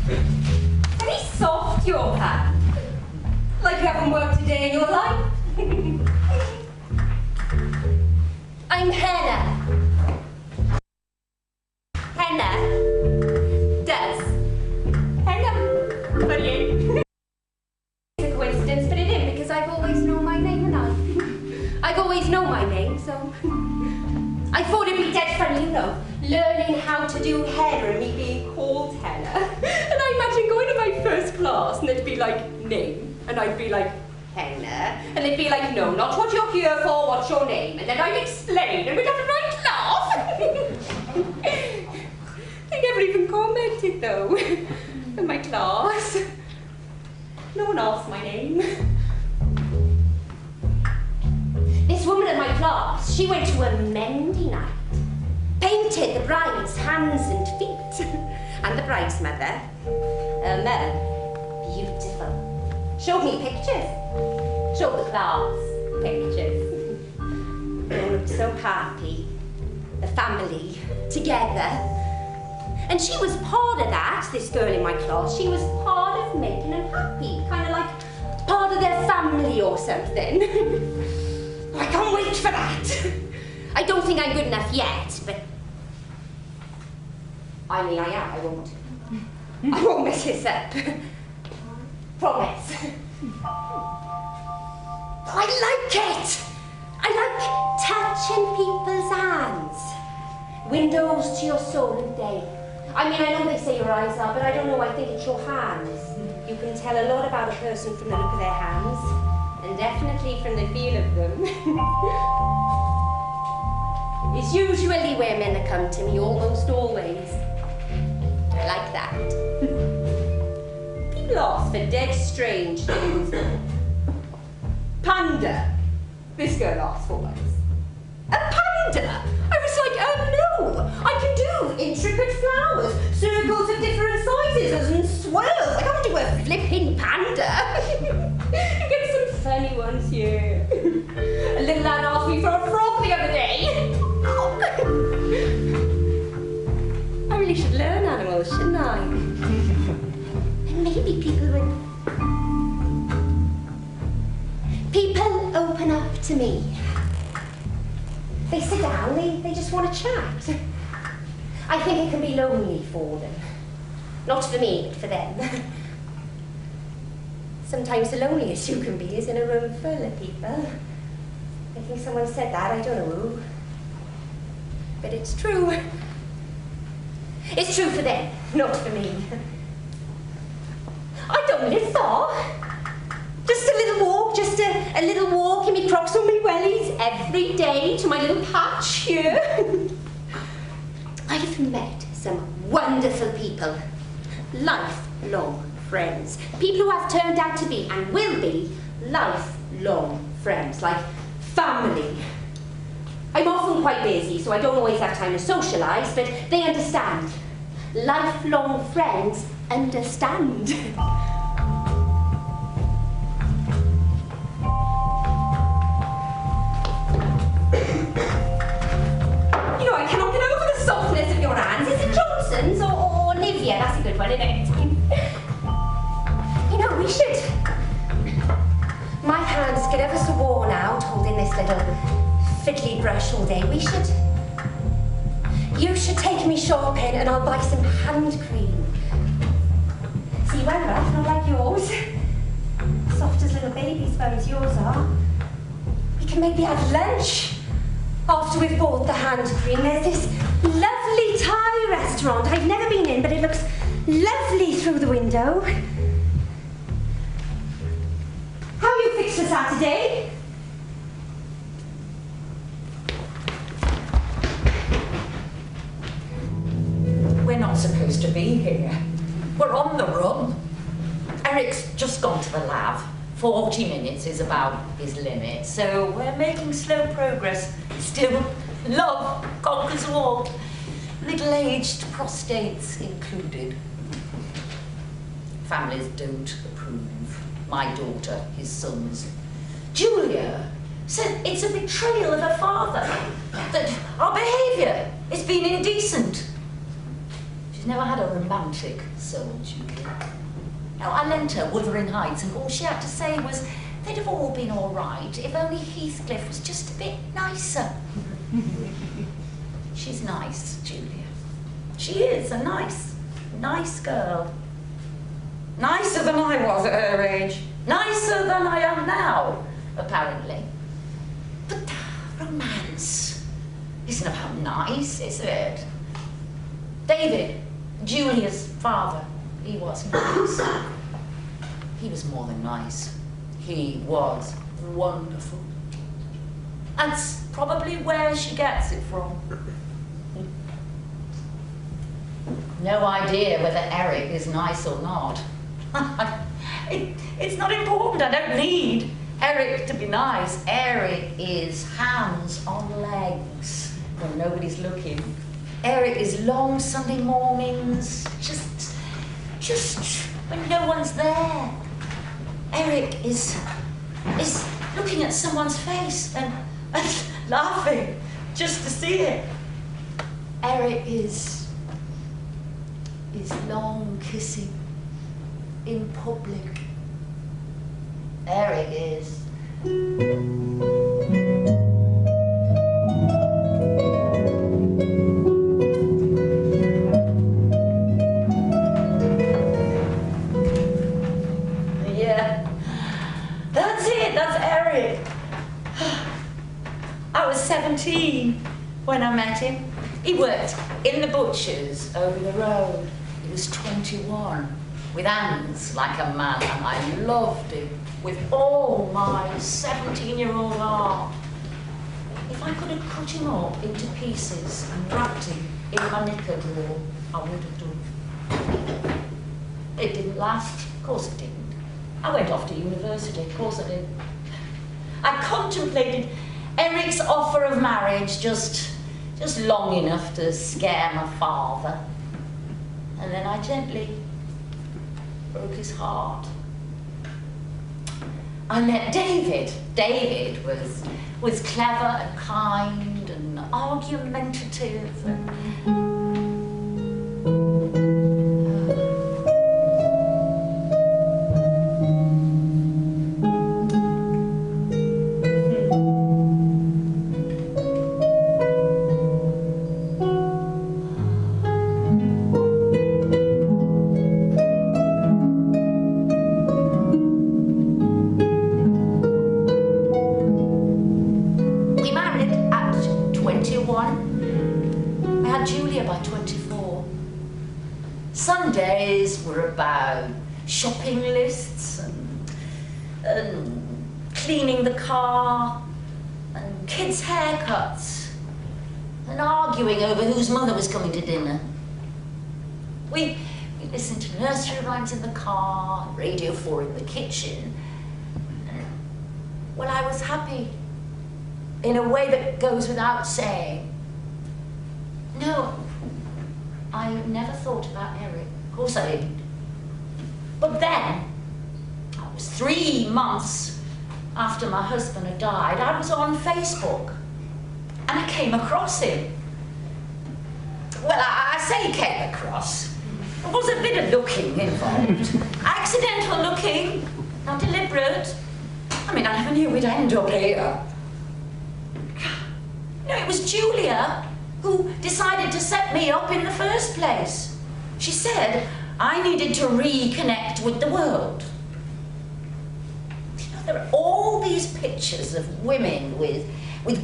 Very soft, your pan. Like you haven't worked a day in your life. I'm Hannah. Hannah does. Hannah. Funny. It's a coincidence, but it isn't, because I've always known my name, and I've always known my name, so I thought it'd be dead funny, you know, learning how to do hair and me being called Hannah. And I imagine going to my first class and they'd be like, name, and I'd be like, Hannah, and they'd be like, no, not what you're here for, what's your name? And then I'd explain, and we'd have a right laugh. They never even commented, though, in my class. No one asked my name. This woman in my class, she went to a Mendy night, painted the bride's hands and feet, and the bride's mother, beautiful. Showed me pictures. Showed the class pictures. They all looked so happy. The family together. And she was part of that, this girl in my class. She was part of making them happy. Kind of like part of their family or something. I can't wait for that. I don't think I'm good enough yet, but I mean I am. I won't mess this up. Promise. I like it! I like touching people's hands. Windows to your soul and day. I mean, I know they say your eyes are, but I don't know, I think it's your hands. You can tell a lot about a person from the look of their hands, and definitely from the feel of them. It's usually women that come to me, almost always. I like that. People ask for dead strange things. Panda. This girl asked for once. A panda? I was like, no, I can do intricate flowers, circles of different sizes and swirls. I can't do a flipping panda. You get some funny ones here. A little lad asked me for a frog the other day. I really should learn animals, shouldn't I? And maybe people would... People open up to me. They sit down, they just want to chat. I think it can be lonely for them. Not for me, but for them. Sometimes the loneliest you can be is in a room full of people. I think someone said that, I don't know who. But it's true. It's true for them, not for me. I don't live far. Just a little walk, just a little walk in me Crocs on me wellies every day to my little patch here. I've met some wonderful people, lifelong friends, people who have turned out to be and will be lifelong friends, like family. I'm often quite busy, so I don't always have time to socialise, but they understand. Lifelong friends understand. You know, I cannot get over the softness of your hands. Is it Johnson's or Nivea? That's a good one, isn't it? You know, we should... My hands get ever so worn out holding this little fiddly brush all day. You should take me shopping and I'll buy some hand cream. See, well rough, not like yours. Soft as little baby's bones yours are. We can maybe have lunch after we've bought the hand cream. There's this lovely Thai restaurant I've never been in, but it looks lovely through the window. How are you fixed for Saturday? We're not supposed to be here. We're on the run. Eric's just gone to the lab. 40 minutes is about his limit, so we're making slow progress. Still, love conquers all. Middle-aged prostates included. Families don't approve. My daughter, his sons. Julia said it's a betrayal of her father, that our behaviour is being indecent. She She's never had a romantic soul, Julia. Now, I lent her Wuthering Heights, and all she had to say was they'd have all been all right if only Heathcliff was just a bit nicer. She's nice, Julia. She is a nice girl. Nicer than I was at her age. Nicer than I am now, apparently. But romance isn't about nice, is it? David, Julia's father, he was nice. He was more than nice. He was wonderful. That's probably where she gets it from. No idea whether Eric is nice or not. It's not important. I don't need Eric to be nice. Eric is hands on legs when nobody's looking. Eric is long Sunday mornings, just when no one's there. Eric is looking at someone's face and laughing just to see it. Eric is long kissing in public. Eric is yeah, that's it, that's Eric. I was 17 when I met him. He worked in the butcher's over the road. He was 21, with hands like a man, and I loved him with all my 17-year-old heart. If I could have cut him up into pieces and wrapped him in my knicker drawer, I would have done. It didn't last, of course it didn't. I went off to university, of course I did. I contemplated Eric's offer of marriage just long enough to scare my father. And then I gently broke his heart. I met David. David was clever and kind and argumentative and Sundays were about shopping lists and cleaning the car and kids' haircuts and arguing over whose mother was coming to dinner. We listened to nursery rhymes in the car, Radio 4 in the kitchen. Well, I was happy in a way that goes without saying. No, I never thought about Eric. Of course I didn't. But then, it was 3 months after my husband had died, I was on Facebook and I came across him. Well, I say came across. There was a bit of looking involved. Accidental looking, not deliberate. I mean, I never knew we'd end up here. No, it was Julia who decided to set me up in the first place. She said I needed to reconnect with the world. You know, there are all these pictures of women with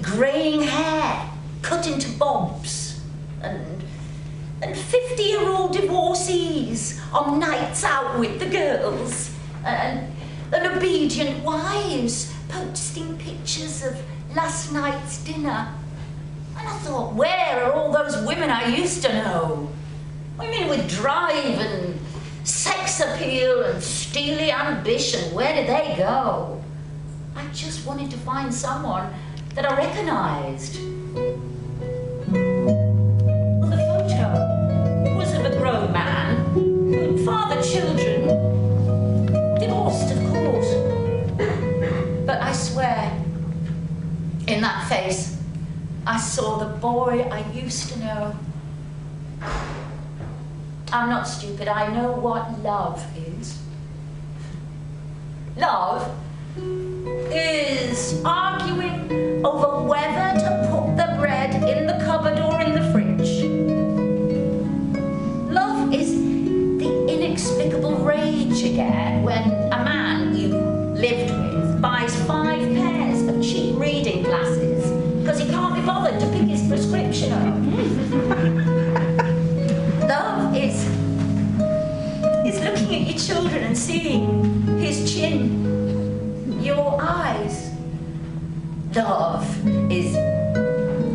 greying hair cut into bobs and 50-year-old divorcees on nights out with the girls and obedient wives posting pictures of last night's dinner. And I thought, where are all those women I used to know? Women with drive and sex appeal and steely ambition, where did they go? I just wanted to find someone that I recognised. Well, the photo was of a grown man who'd fathered children, divorced, of course. But I swear, in that face, I saw the boy I used to know. I'm not stupid. I know what love is. Love is arguing over whether to put the bread in the cupboard or in the fridge. Love is the inexplicable rage you get when a man you lived with buys 5 pairs of cheap reading glasses because he can't be bothered to pick his prescription up. Love is looking at your children and seeing his chin, your eyes. Love is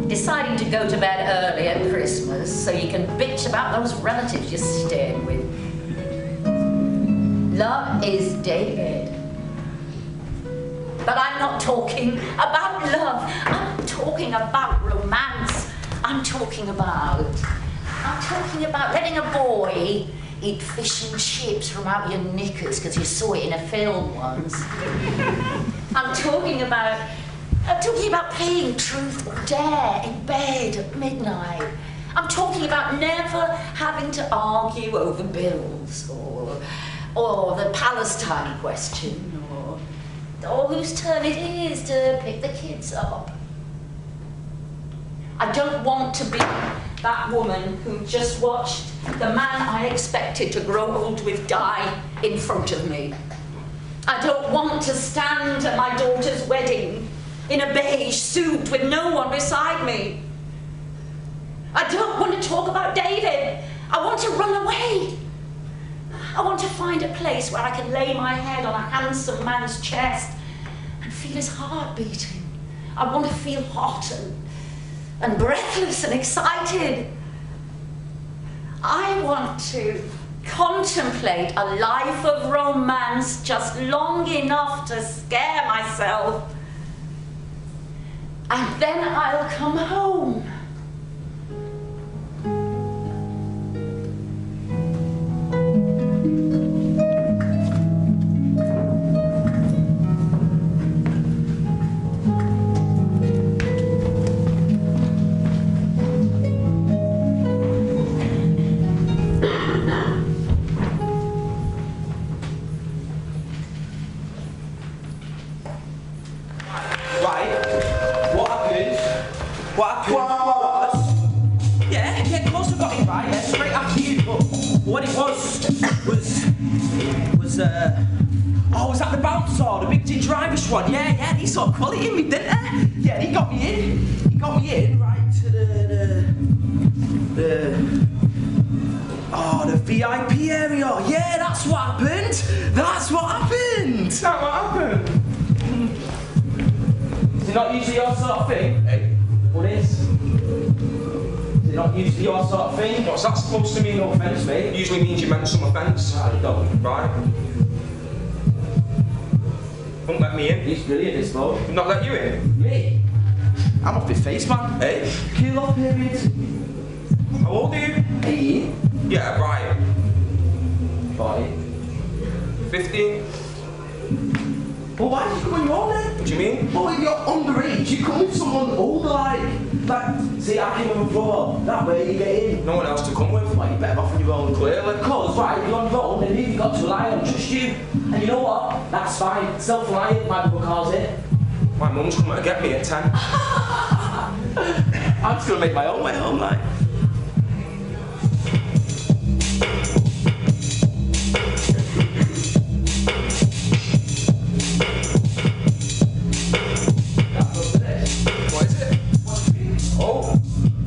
deciding to go to bed early at Christmas so you can bitch about those relatives you're staying with. Love is David. But I'm not talking about love. I'm talking about romance. I'm talking about letting a boy eat fish and chips from out your knickers because you saw it in a film once. I'm talking about playing truth or dare in bed at midnight. I'm talking about never having to argue over bills or the Palestine question or whose turn it is to pick the kids up. I don't want to be that woman who just watched the man I expected to grow old with die in front of me. I don't want to stand at my daughter's wedding in a beige suit with no one beside me. I don't want to talk about David. I want to run away. I want to find a place where I can lay my head on a handsome man's chest and feel his heart beating. I want to feel hot and breathless and excited. I want to contemplate a life of romance just long enough to scare myself. And then I'll come home. Was that the bouncer, the big driverish one? Yeah, he saw quality in me, didn't he? Yeah, he got me in. He got me in right to the VIP area. Yeah, that's what happened. That's what happened. Is that what happened? Is it not usually your sort of thing? Hey. What is? Is it not usually your sort of thing? What's that supposed to mean? No offence, mate. It usually means you meant some offence. Right, don't. Right. Won't let me in. He's brilliant, this bloke. Not let you in? Me? I'm off his face, man. Hey? Cool off period. How old are you? 18. Yeah, right. 40. 15? Well, why did you come on your own then? What do you mean? Well, if you're underage, you come with someone older, like, see, I came with a brother. That way you get in. No one else to come with? Well, you're better off on your own. Clearly. Because, right, you're on your own, and you've got to rely on just you. And you know what? That's fine. Self-reliant, my brother calls it. My mum's coming to get me at 10. I'm just going to make my own way home, like. What is it? Oh,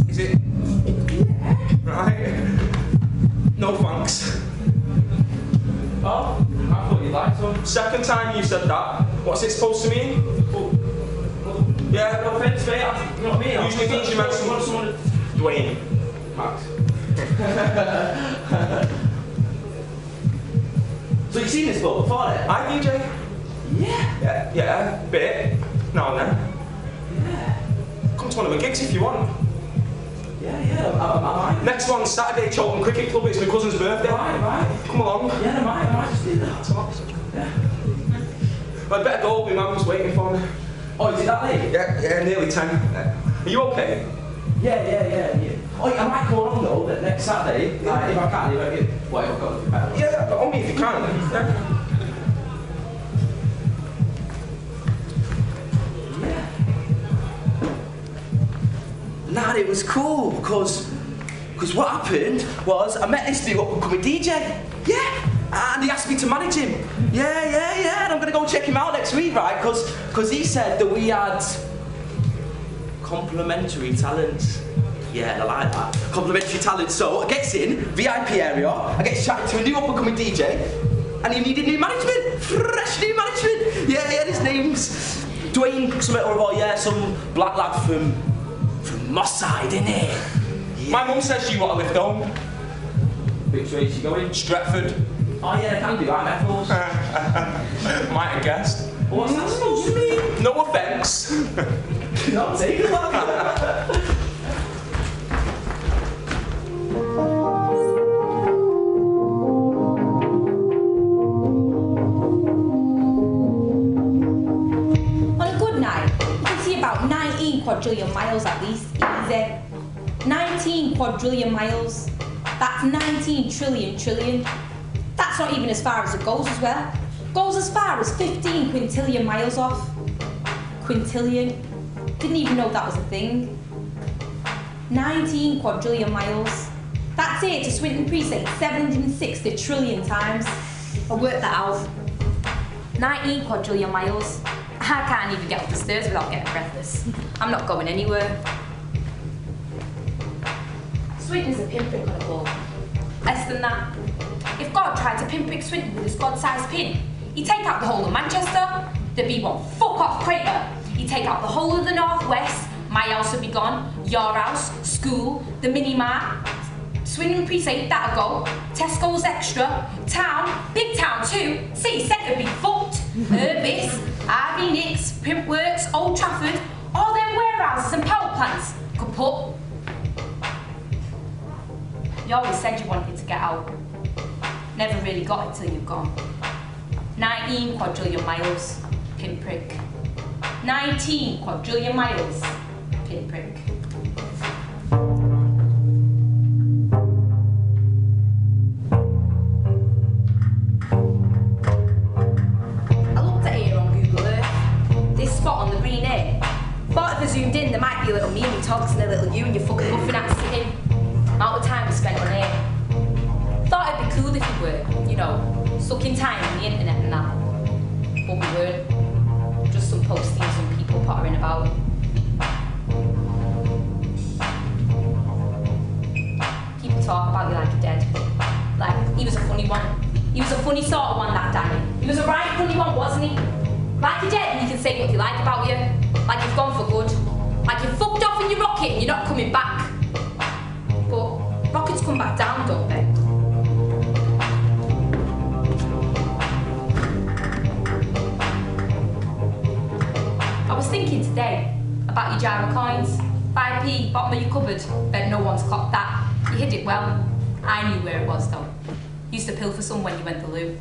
is it? Yeah. Right. No thanks. Oh, I thought you'd like some. Second time you said that. What's it supposed to mean? Yeah. No offence, mate. You know what I mean? Usually means you meant someone. Dwayne. Max. So you've seen this book before then? Hi, DJ. Yeah. Yeah, bit. Now and then. Yeah. Come to one of my gigs if you want. Yeah, I might. Next one, Saturday, Cheltenham Cricket Club. It's my cousin's birthday. Right. Come along. Yeah, I might just do that. Yeah. Well, I'd better go. My mum's waiting for me. Oh, is it that late? Yeah, nearly 10. Are you okay? Yeah. Oh, I might go along though, next next Saturday, if I can, whatever I've got to do better. Yeah, only if you can. Lad, it was cool because what happened was I met this new up-and-coming DJ. Yeah. And he asked me to manage him. Yeah. And I'm gonna go check him out next week, right? Because he said that we had complementary talents. Yeah, I like that. Complementary talents. So I gets in, VIP area, I get chatting to a new up-and-coming DJ, and he needed new management. Fresh new management. Yeah, his name's Dwayne something or other, yeah, some black lad from Moss Side, innit? Yeah. My mum says you want to lift home. Which way is she going? Stretford. Oh yeah, can do, I'm Ethels. Might have guessed. What's that supposed to mean? No offence. No, take it like that. On a good night, you can see about 19 quadrillion miles at least, easy. 19 quadrillion miles. That's 19 trillion. That's not even as far as it goes as well. Goes as far as 15 quintillion miles off. Quintillion. Didn't even know that was a thing. 19 quadrillion miles. That's it to Swinton Precinct 760 trillion times. I worked that out. 19 quadrillion miles. I can't even get up the stairs without getting breathless. I'm not going anywhere. Swinton's a pinprick on a ball. Less than that. If God tried to pinprick Swinton with his God-sized pin, he'd take out the whole of Manchester, there'd be one fuck-off crater. He'd take out the whole of the northwest, my house would be gone, your house, school, the mini-mart, Swinton Precinct, that'd go, Tesco's Extra, town, big town too, city centre'd be fucked, Urbis, RV Nicks, Printworks, Old Trafford, all them warehouses and power plants, kaput. You always said you wanted to get out. Never really got it till you've gone. 19 quadrillion miles, pinprick. 19 quadrillion miles, pinprick. I looked at here on Google Earth. This spot on the green here. Thought if I zoomed in, there might be a little me and me talks and a little you and your fucking muffin hats sitting. Amount of time we spent on here. Thought it'd be cool if we were, you know, sucking time on the internet and that. But we weren't. Just some postings and people pottering about. People talk about you like you're dead. Like, he was a funny one. He was a funny sort of one, that Danny. He was a right funny one, wasn't he? Like you're dead and you can say what you like about you. Like you've gone for good. Like you're fucked off in your rocket and you're not coming back. But rockets come back down, don't they? I was thinking today about your jar of coins. 5p, bottom of your cupboard. Bet no one's clocked that. You hid it well. I knew where it was though. Used to pilfer some when you went to the loo.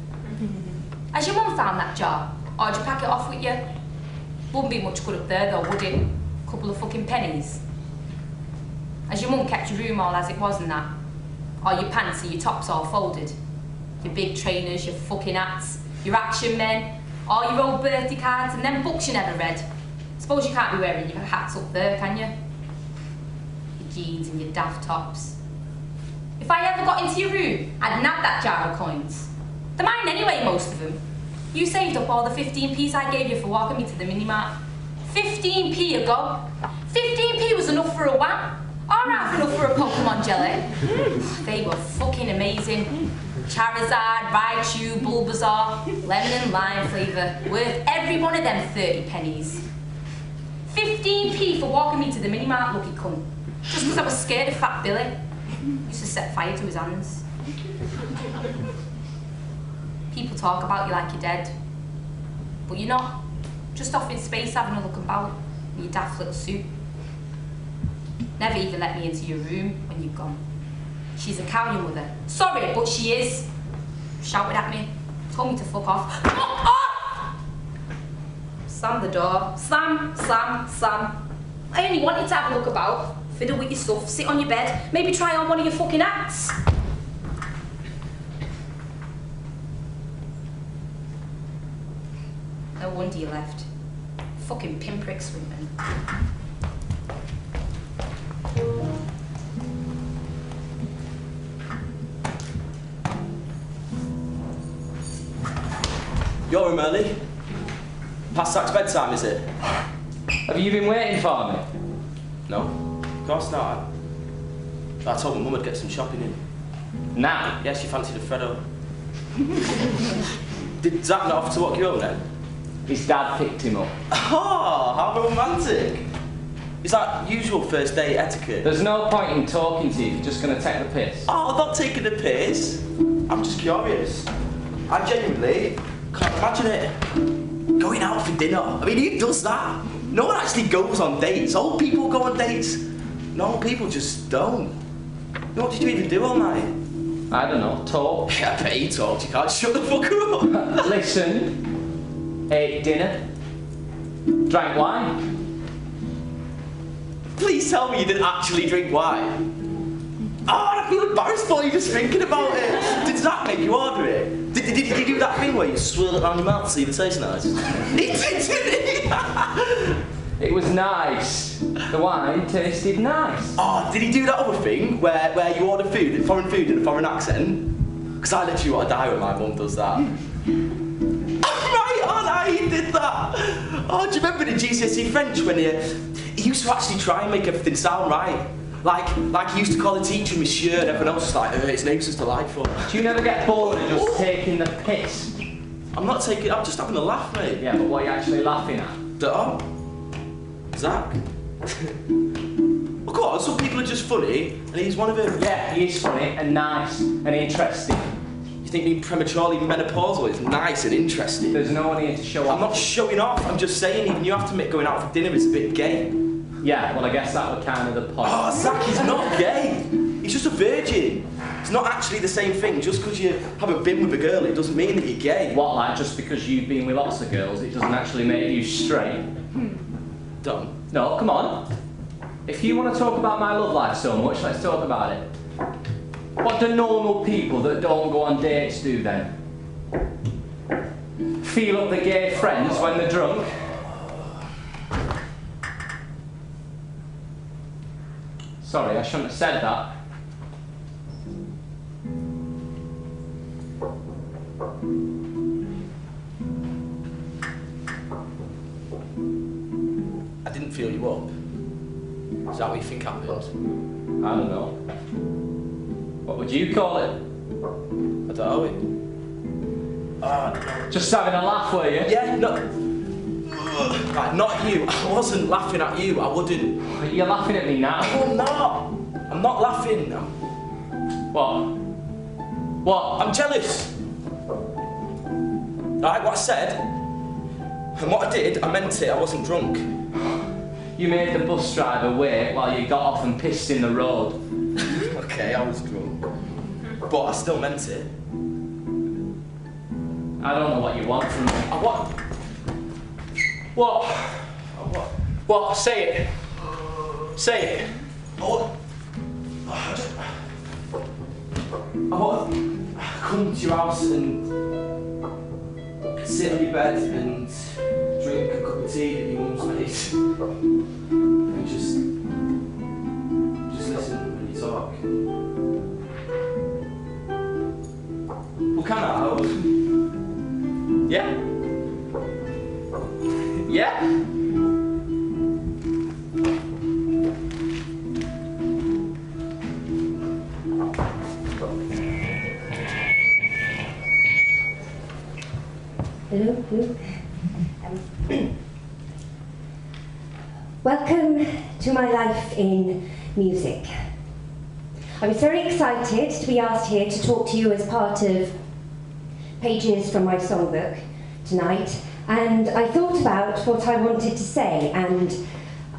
Has your mum found that jar? Or did you pack it off with you? Wouldn't be much good up there though, would it? Couple of fucking pennies. Has your mum kept your room all as it was and that? Or your pants or your tops all folded? Your big trainers, your fucking hats, your action men, all your old birthday cards and them books you never read. Suppose you can't be wearing your hats up there, can you? Your jeans and your daft tops. If I ever got into your room, I'd nab that jar of coins. They're mine anyway, most of them. You saved up all the 15p's I gave you for walking me to the mini-mart. 15p ago. 15p was enough for a wham. Or half enough for a Pokemon jelly. They were fucking amazing. Charizard, Raichu, Bulbasaur, lemon and lime flavour. Worth every one of them 30 pennies. 15p for walking me to the mini-mart, lucky cunt. Just because I was scared of Fat Billy. Used to set fire to his hands. People talk about you like you're dead. But you're not. Just off in space having a look about in your daft little suit. Never even let me into your room when you've gone. She's a cow, your mother. Sorry, but she is. Shouted at me. Told me to fuck off. Slammed the door. Slam, slam, slam. I only wanted to have a look about. Fiddle with your stuff, sit on your bed, maybe try on one of your fucking acts. No wonder you left. Fucking pinprick sweetman. You're home early. Past Zach's bedtime, is it? Have you been waiting for me? No, of course not. I told my mum I'd get some shopping in. Now? Yeah, she fancied a Freddo. Did Zach not have to walk you home then? His dad picked him up. Oh, how romantic. Is that usual first date etiquette? There's no point in talking to you if you're just going to take the piss. Oh, I'm not taking the piss. I'm just curious. I genuinely can't imagine it. Going out for dinner. I mean, who does that? No one actually goes on dates. Old people go on dates. Normal people just don't. What did you even do all night? I don't know, talk. Yeah, I bet you talked. You can't shut the fuck up. Listen, ate dinner, drank wine. Please tell me you didn't actually drink wine. Oh, I feel embarrassed for you just thinking about it. Did Zach make you order it? Did you do that thing where you swirl it around your mouth to see if it tastes nice? He did, didn't he? It was nice. The wine tasted nice. Oh, did he do that other thing where you order foreign food in a foreign accent? Because I literally want to die when my mum does that. Right on, he did that. Oh, do you remember the GCSE French when he used to actually try and make everything sound right? Like he used to call the teacher Monsieur and everyone else was like, its name's just delightful. Do you never get bored of just taking the piss? I'm just having a laugh, mate. Yeah, but what are you actually laughing at? Zach? Of course, some people are just funny, and he's one of them. Yeah, he is funny and nice and interesting. You think being prematurely menopausal is nice and interesting? There's no one here to show off. I'm not showing off, I'm just saying even you have to admit going out for dinner is a bit gay. Yeah, well I guess that was kind of the point. Oh, Zach is not gay. He's just a virgin. It's not actually the same thing. Just because you haven't been with a girl, it doesn't mean that you're gay. What, like just because you've been with lots of girls, it doesn't actually make you straight? Dumb. No, come on. If you want to talk about my love life so much, let's talk about it. What do normal people that don't go on dates do then? Feel up the gay friends when they're drunk? Sorry, I shouldn't have said that. I didn't feel you up. Is that what you think happened? I don't know. What would you call it? I don't know. Just having a laugh, were you? Yeah, no. Right, not you. I wasn't laughing at you. I wouldn't. You're laughing at me now. I'm not. I'm not laughing. What? What? I'm jealous. Right, what I said, and what I did, I meant it. I wasn't drunk. You made the bus driver wait while you got off and pissed in the road. Okay, I was drunk. But I still meant it. I don't know what you want from me. What? What? What? What? Say it. Say it. I want to come to your house and sit on your bed and drink a cup of tea that your mum's made. And just listen when you talk. Well, can I? Yeah? Yeah? Hello. Welcome to my life in music. I was very excited to be asked here to talk to you as part of pages from my songbook tonight, and I thought about what I wanted to say, and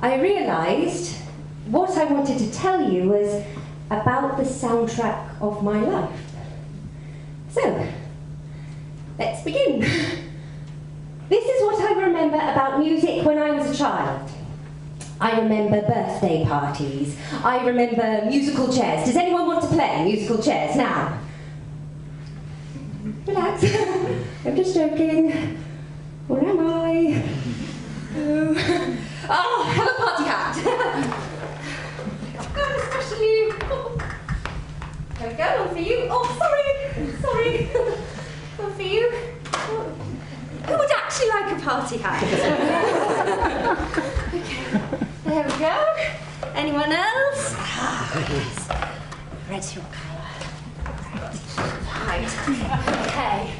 I realised what I wanted to tell you was about the soundtrack of my life. So, let's begin. This is what I remember about music when I was a child. I remember birthday parties. I remember musical chairs. Does anyone want to play musical chairs now? Relax. I'm just joking. Where am I? Oh, have a party hat. Especially. There we go, one for you. Oh, sorry. One for you. Who would actually like a party hat? Okay, there we go. Anyone else? Ah, yes. Red's your colour. Right. Okay.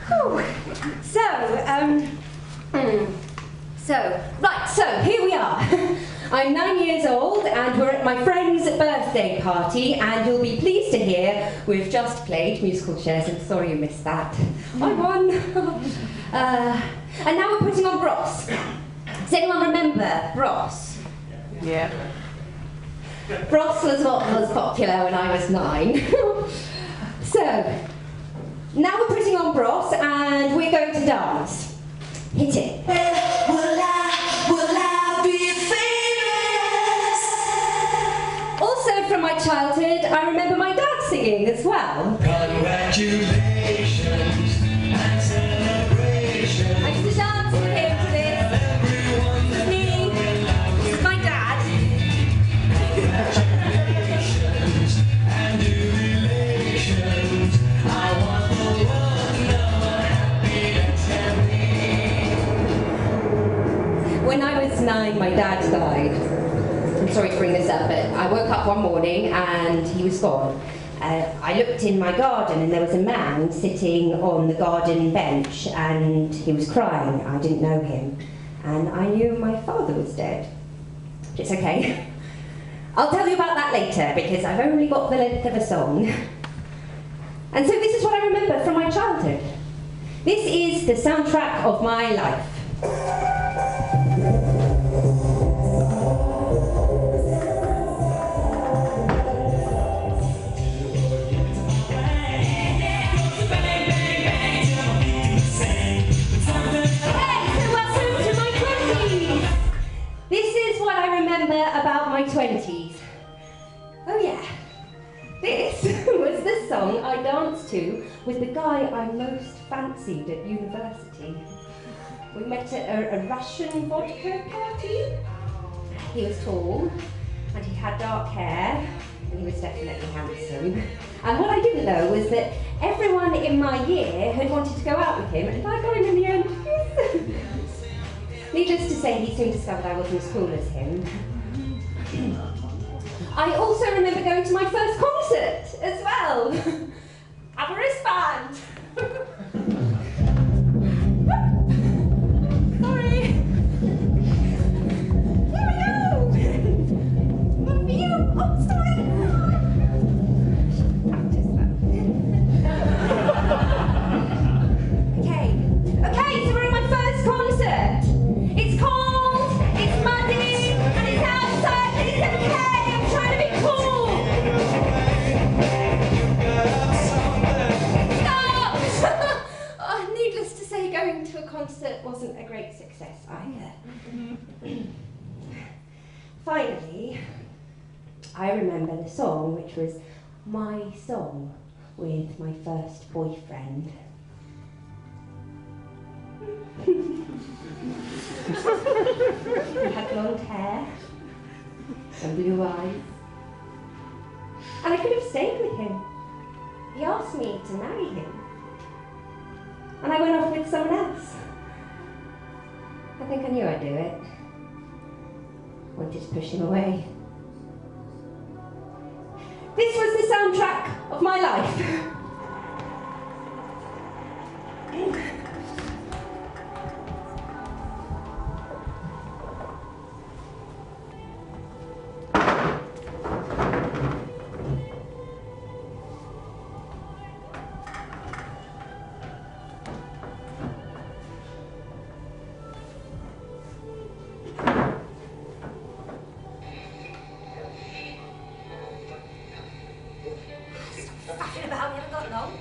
Whew. So here we are. I'm 9 years old and we're at my friend's birthday party, and you'll be pleased to hear we've just played musical chairs, and sorry you missed that. I won. And now we're putting on Bros. Does anyone remember Bros? Yeah. Bros was what was popular when I was 9. So, now we're putting on Bros and we're going to dance. Hit it. Will I be famous? Also from my childhood, I remember my dad singing as well. Congratulations and celebrations. I used to dance with him to this. This is me. This is my dad. Congratulations and jubilations. I want the world to know what happiness can be. When I was 9, my dad died. I'm sorry to bring this up, but I woke up one morning and he was gone. I looked in my garden and there was a man sitting on the garden bench and he was crying. I didn't know him. And I knew my father was dead. It's okay. I'll tell you about that later because I've only got the length of a song. And so this is what I remember from my childhood. This is the soundtrack of my life. About my 20s. Oh yeah, this was the song I danced to with the guy I most fancied at university. We met at a Russian vodka party. He was tall and he had dark hair and he was definitely handsome. And what I didn't know was that everyone in my year had wanted to go out with him, and I got him in the end. Needless to say, he soon discovered I wasn't as cool as him. I also remember going to my first concert as well. At a wristband. Sorry. Here we go. One for you. Oh, sorry. Practice that. Okay, so we're at my first concert. It's cold, it's muddy, and it's outside, but it's okay. I'm trying to be cool. Stop! Oh, needless to say, going to a concert wasn't a great success either. Finally, I remember the song, which was my song with my first boyfriend. He had blonde hair and blue eyes. And I could have stayed with him. He asked me to marry him. And I went off with someone else. I think I knew I'd do it. Wanted to push him away. This was the soundtrack of my life.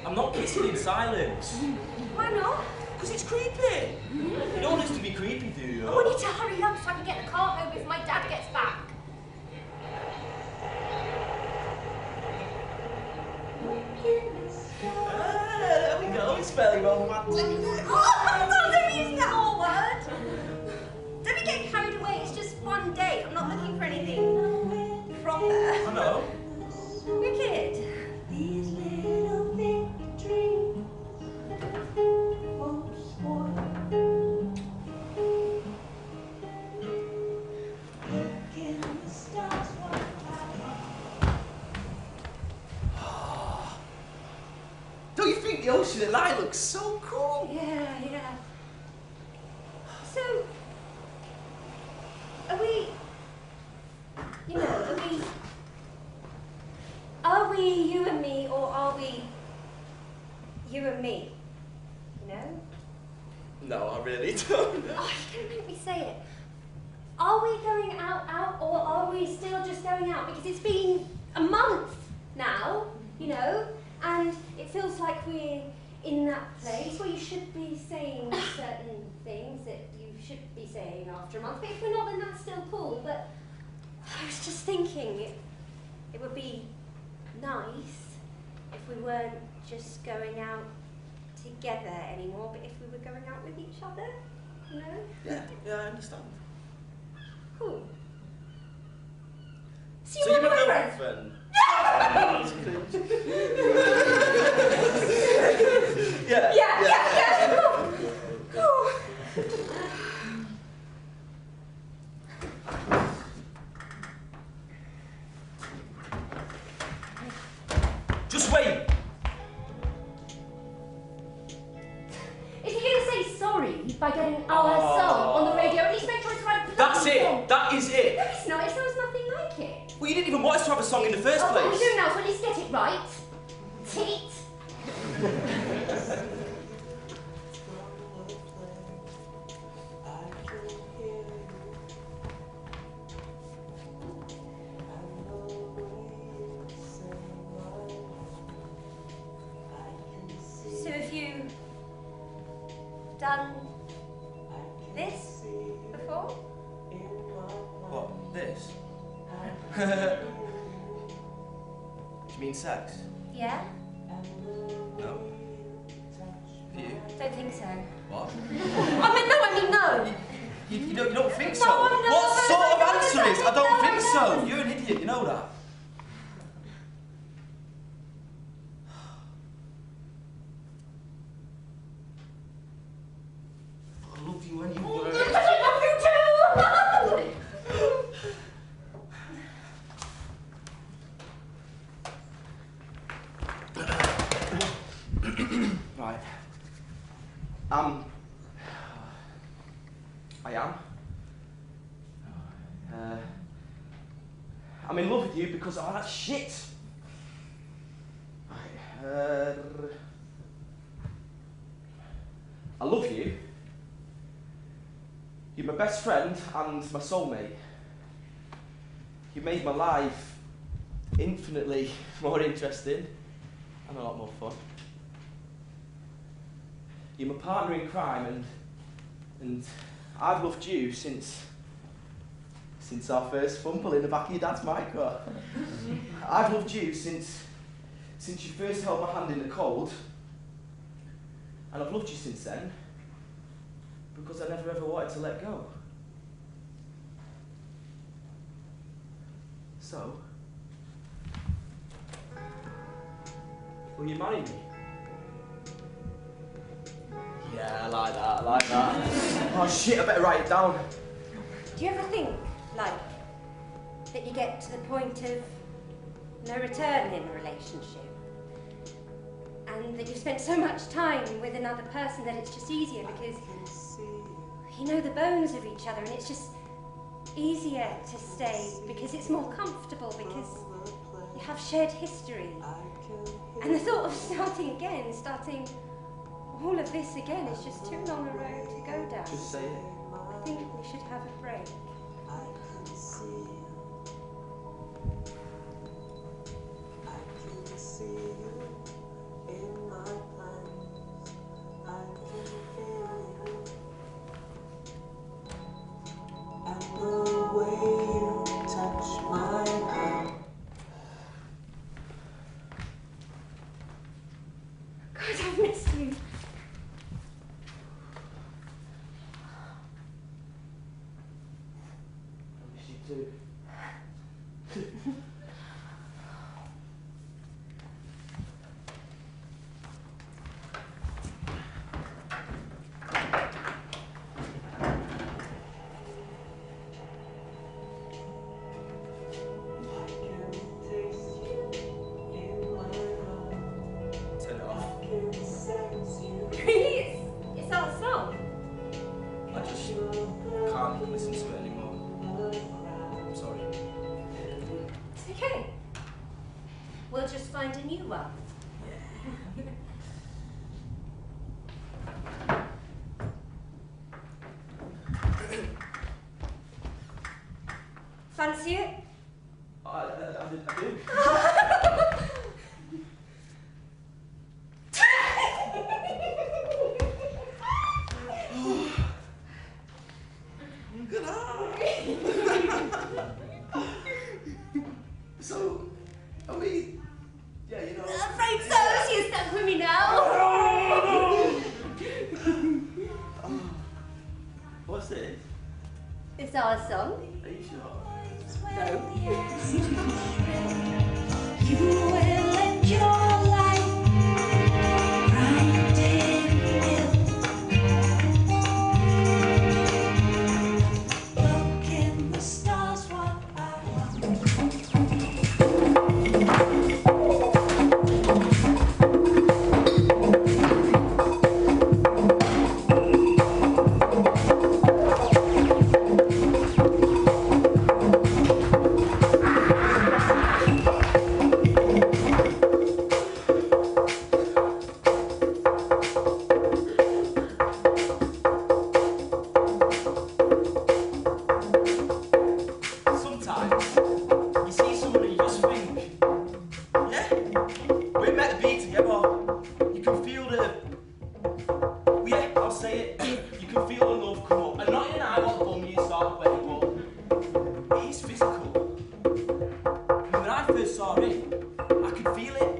I'm not kissing in silence. Why not? Because it's creepy. You don't want us to be creepy, do you? I need to hurry up so I can get the car home before my dad gets back. There we go, it's very romantic. Oh, don't use that whole word. Don't be getting carried away. It's just one day. I'm not looking for anything proper. I know. Wicked. These little victories won't spoil. Look in the stars, what Don't you think the ocean at night looks so cool? Yeah. So, are we, are we you and me, or are we you and me? You know? No, I really don't know. Oh, you don't make me say it. Are we going out, or are we still just going out? Because it's been a month now, and it feels like we're in that place where you should be saying certain things that you should be saying after a month. But if we're not, then that's still cool. But I was just thinking it would be nice if we weren't just going out together anymore, but if we were going out with each other, Yeah, I understand. Cool. So So you're my my boyfriend? girlfriend? Yeah. Yeah. Oh. Just wait. If you're going to say sorry by getting our song on the radio, at least make sure it's right. That's it. That is it. No, it's not. It sounds nothing like it. Well, you didn't even want us to have a song in the first What I'm place. doing now is at least get it right. Teat. So have you done this before? What? This? Do you mean sex? Yeah? No. You? Don't think so. What? I mean no. You don't think so? No, no, What no, sort of no, answer is? I don't no, think no. so. You're an idiot. You know that. I love you when you were. Right. I am. I'm in love with you because of all that shit. Right. I love you. You're my best friend and my soulmate. You made my life infinitely more interesting and a lot more fun. You're my partner in crime, and I've loved you since our first fumble in the back of your dad's micro. I've loved you since you first held my hand in the cold, and I've loved you since then because I never ever wanted to let go. So, will you marry me? Yeah, I like that. Oh shit, I better write it down. Do you ever think, like, that you get to the point of no return in a relationship? And that you've spent so much time with another person that it's just easier because you know the bones of each other and it's just easier to stay because it's more comfortable because you have shared history. And the thought of starting all of this again is just too long a road to go down. Just say it. I think we should have a break. in my plans. I can feel we'll just find a new one. Fancy it? I do. Good eye. So, are we? Yeah, you know. I'm afraid so. She's stuck with me now. What's this? It's our song. Are you sure? You will enjoy life, grinding hill. Look in the stars, what I Sometimes you see someone and you just think, yeah, we're meant to be together. You can feel I'll say it. You can feel the love come up, and not in I want bum you start playing, but it is physical. And when I first saw it, I could feel it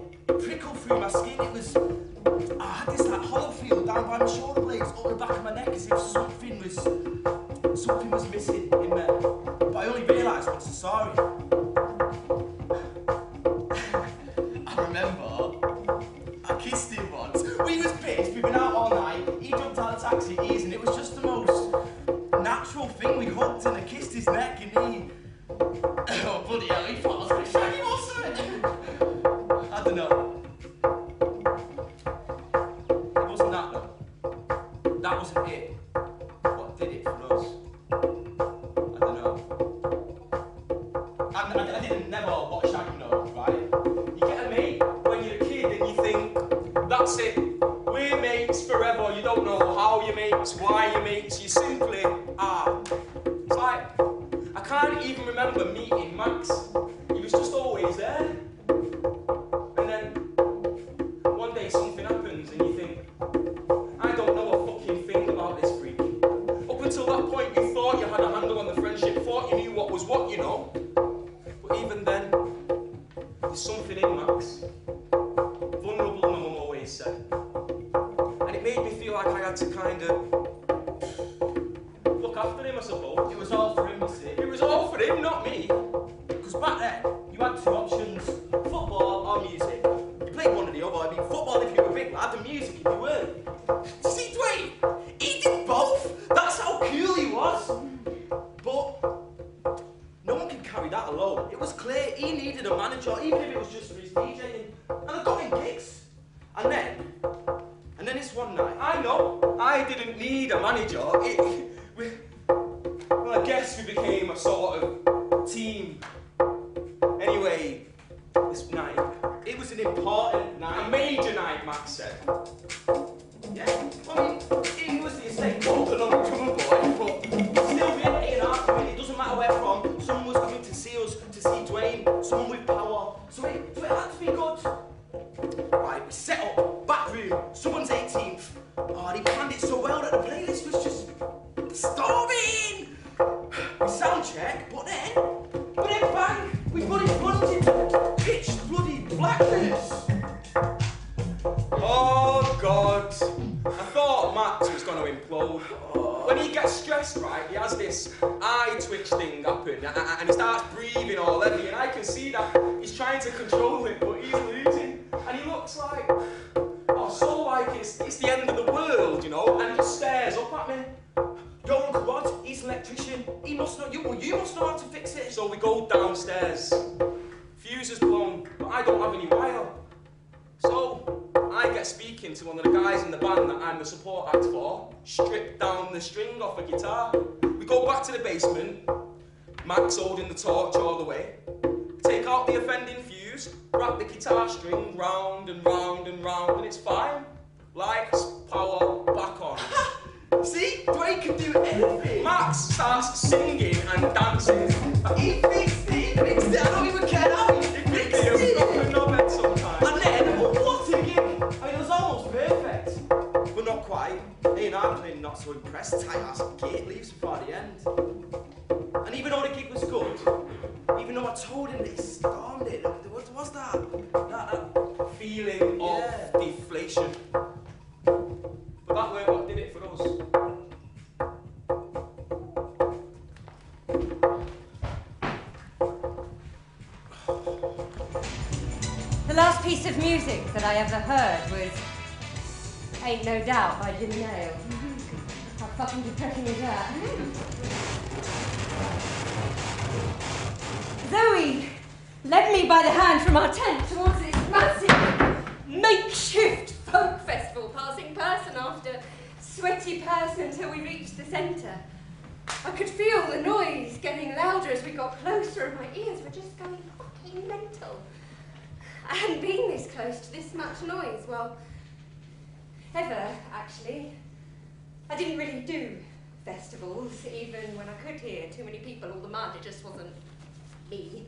prickle through my skin. I had this like hollow feel down by my shoulder blades, up the back of my neck, as if something was missing in there. But I only realised once I saw it. I remember I kissed him once. We was pissed, we'd been out all night, he jumped out of the taxi, easy, and it was just the most natural thing. We hugged and I kissed his neck and he... Oh bloody hell, he thought I was going to shag him or something. I don't know. It wasn't that though. That wasn't it. What did it for us? I don't know. I didn't never watch shagging though, right? You get a mate when you're a kid and you think, that's it, we're mates forever. You don't know how you're mates, why you're mates, you simply are. It's like, I can't even remember meeting Max. He was just always there. And then, one day something happens and you think, I don't know a fucking thing about this freak. Up until that point you thought you had a handle on the friendship, thought you knew what was what, you know. But even then, there's something in Max. Vulnerable, my mum always said. And it made me feel like I had to kind of look after him, I suppose. It was all for him, you see. It was all for him, not me. Because back then, you had two options, football or music. You played one or the other. I mean, football if you were a big lad, and music if you weren't. See, Dwayne, he did both. That's how cool he was. But no one could carry that alone. It was clear he needed a manager, even if it was just for his DJing. And I got him gigs. And then this one night, I know, I didn't need a manager. Well, I guess we became a sort of team. Anyway, this night, it was an important night. A major night, Max said. Yeah, I mean, he was the estate golden undercover boy, but still we ain't an argument. It doesn't matter where from. Someone was coming to see us, to see Dwayne, someone with power. So it had to be good. Right, we set up, back room, someone's 18th. Oh, they planned it so well that the playlist was just storming. We sound check, but then bang, we bloody plunged into pitch bloody blackness. Oh God, I thought Max was going to implode. When he gets stressed, right, he has this eye twitch thing happen and he starts breathing all heavy, and I can see that he's trying to control it, but he's losing. And he looks like, so like it's the end of the world, you know, and he just stares up at me. Your Uncle Rod, he's an electrician, he must know, you must know how to fix it. So we go downstairs, fuse is blown, but I don't have any wire. So I get speaking to one of the guys in the band that I'm the support act for, strip down the string off a guitar. We go back to the basement, Max holding the torch all the way, take out the offending fuse, just wrap the guitar string round and round and round and it's fine. Lights, power, back on. See? Dwayne can do anything. Max starts singing and dancing. He fixed it, I don't even care how he fixed You're not it. a knobhead sometimes. And then, what a gig! I mean, it was almost perfect. But not quite. Ian Hartley not so impressed. Tight ass gate leaves before the end. And even though the gig was good, even though I told him they stormed it, what was that? That Feeling of deflation. But that weren't what did it for us. The last piece of music that I ever heard was Ain't No Doubt by Jim Nail. How fucking depressing is that? Zoe led me by the hand from our tent towards this massive makeshift folk festival, passing person after sweaty person until we reached the centre. I could feel the noise getting louder as we got closer and my ears were just going fucking mental. I hadn't been this close to this much noise, well, ever, actually. I didn't really do festivals, even when I could hear too many people all the mud, it just wasn't me.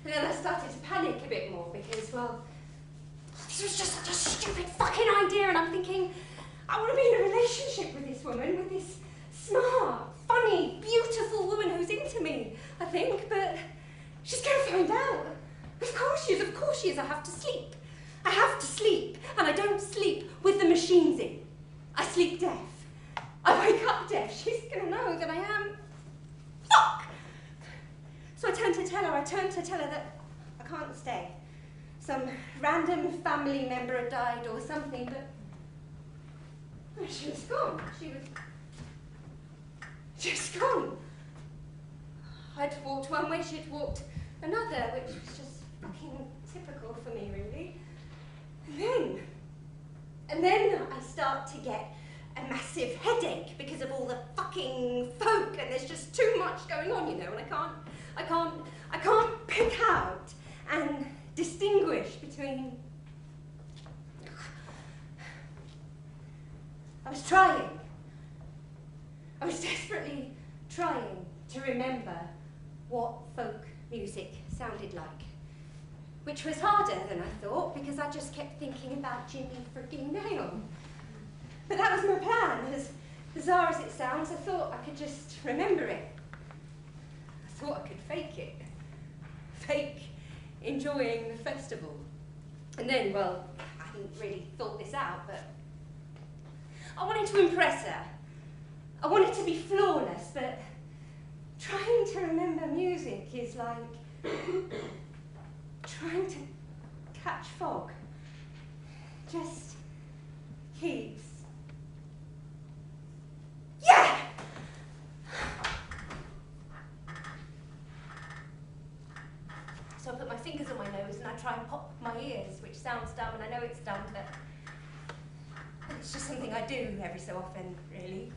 And then I started to panic a bit more because, well, this was just such a stupid fucking idea and I'm thinking, I want to be in a relationship with this woman, with this smart, funny, beautiful woman who's into me, I think, but she's going to find out. Of course she is, I have to sleep. I have to sleep, and I don't sleep with the machines in. I sleep deaf. I wake up deaf. She's gonna know that I am. Fuck! So I turned to tell her that I can't stay. Some random family member had died or something, but well, she was gone. She was gone. I'd walked one way, she'd walked another, which was just fucking typical for me, really. And then I start to get a massive headache because of all the fucking folk, and there's just too much going on, you know, and I can't pick out and distinguish between. I was desperately trying to remember what folk music sounded like. Which was harder than I thought, because I just kept thinking about Jimmy freaking Nail. But that was my plan. As bizarre as it sounds, I thought I could just remember it. I thought I could fake it. Fake enjoying the festival. And then, well, I hadn't really thought this out, but I wanted to impress her. I wanted to be flawless, but trying to remember music is like trying to catch fog. Just keeps. Yeah! So I put my fingers on my nose and I try and pop my ears, which sounds dumb, and I know it's dumb, but it's just something I do every so often, really.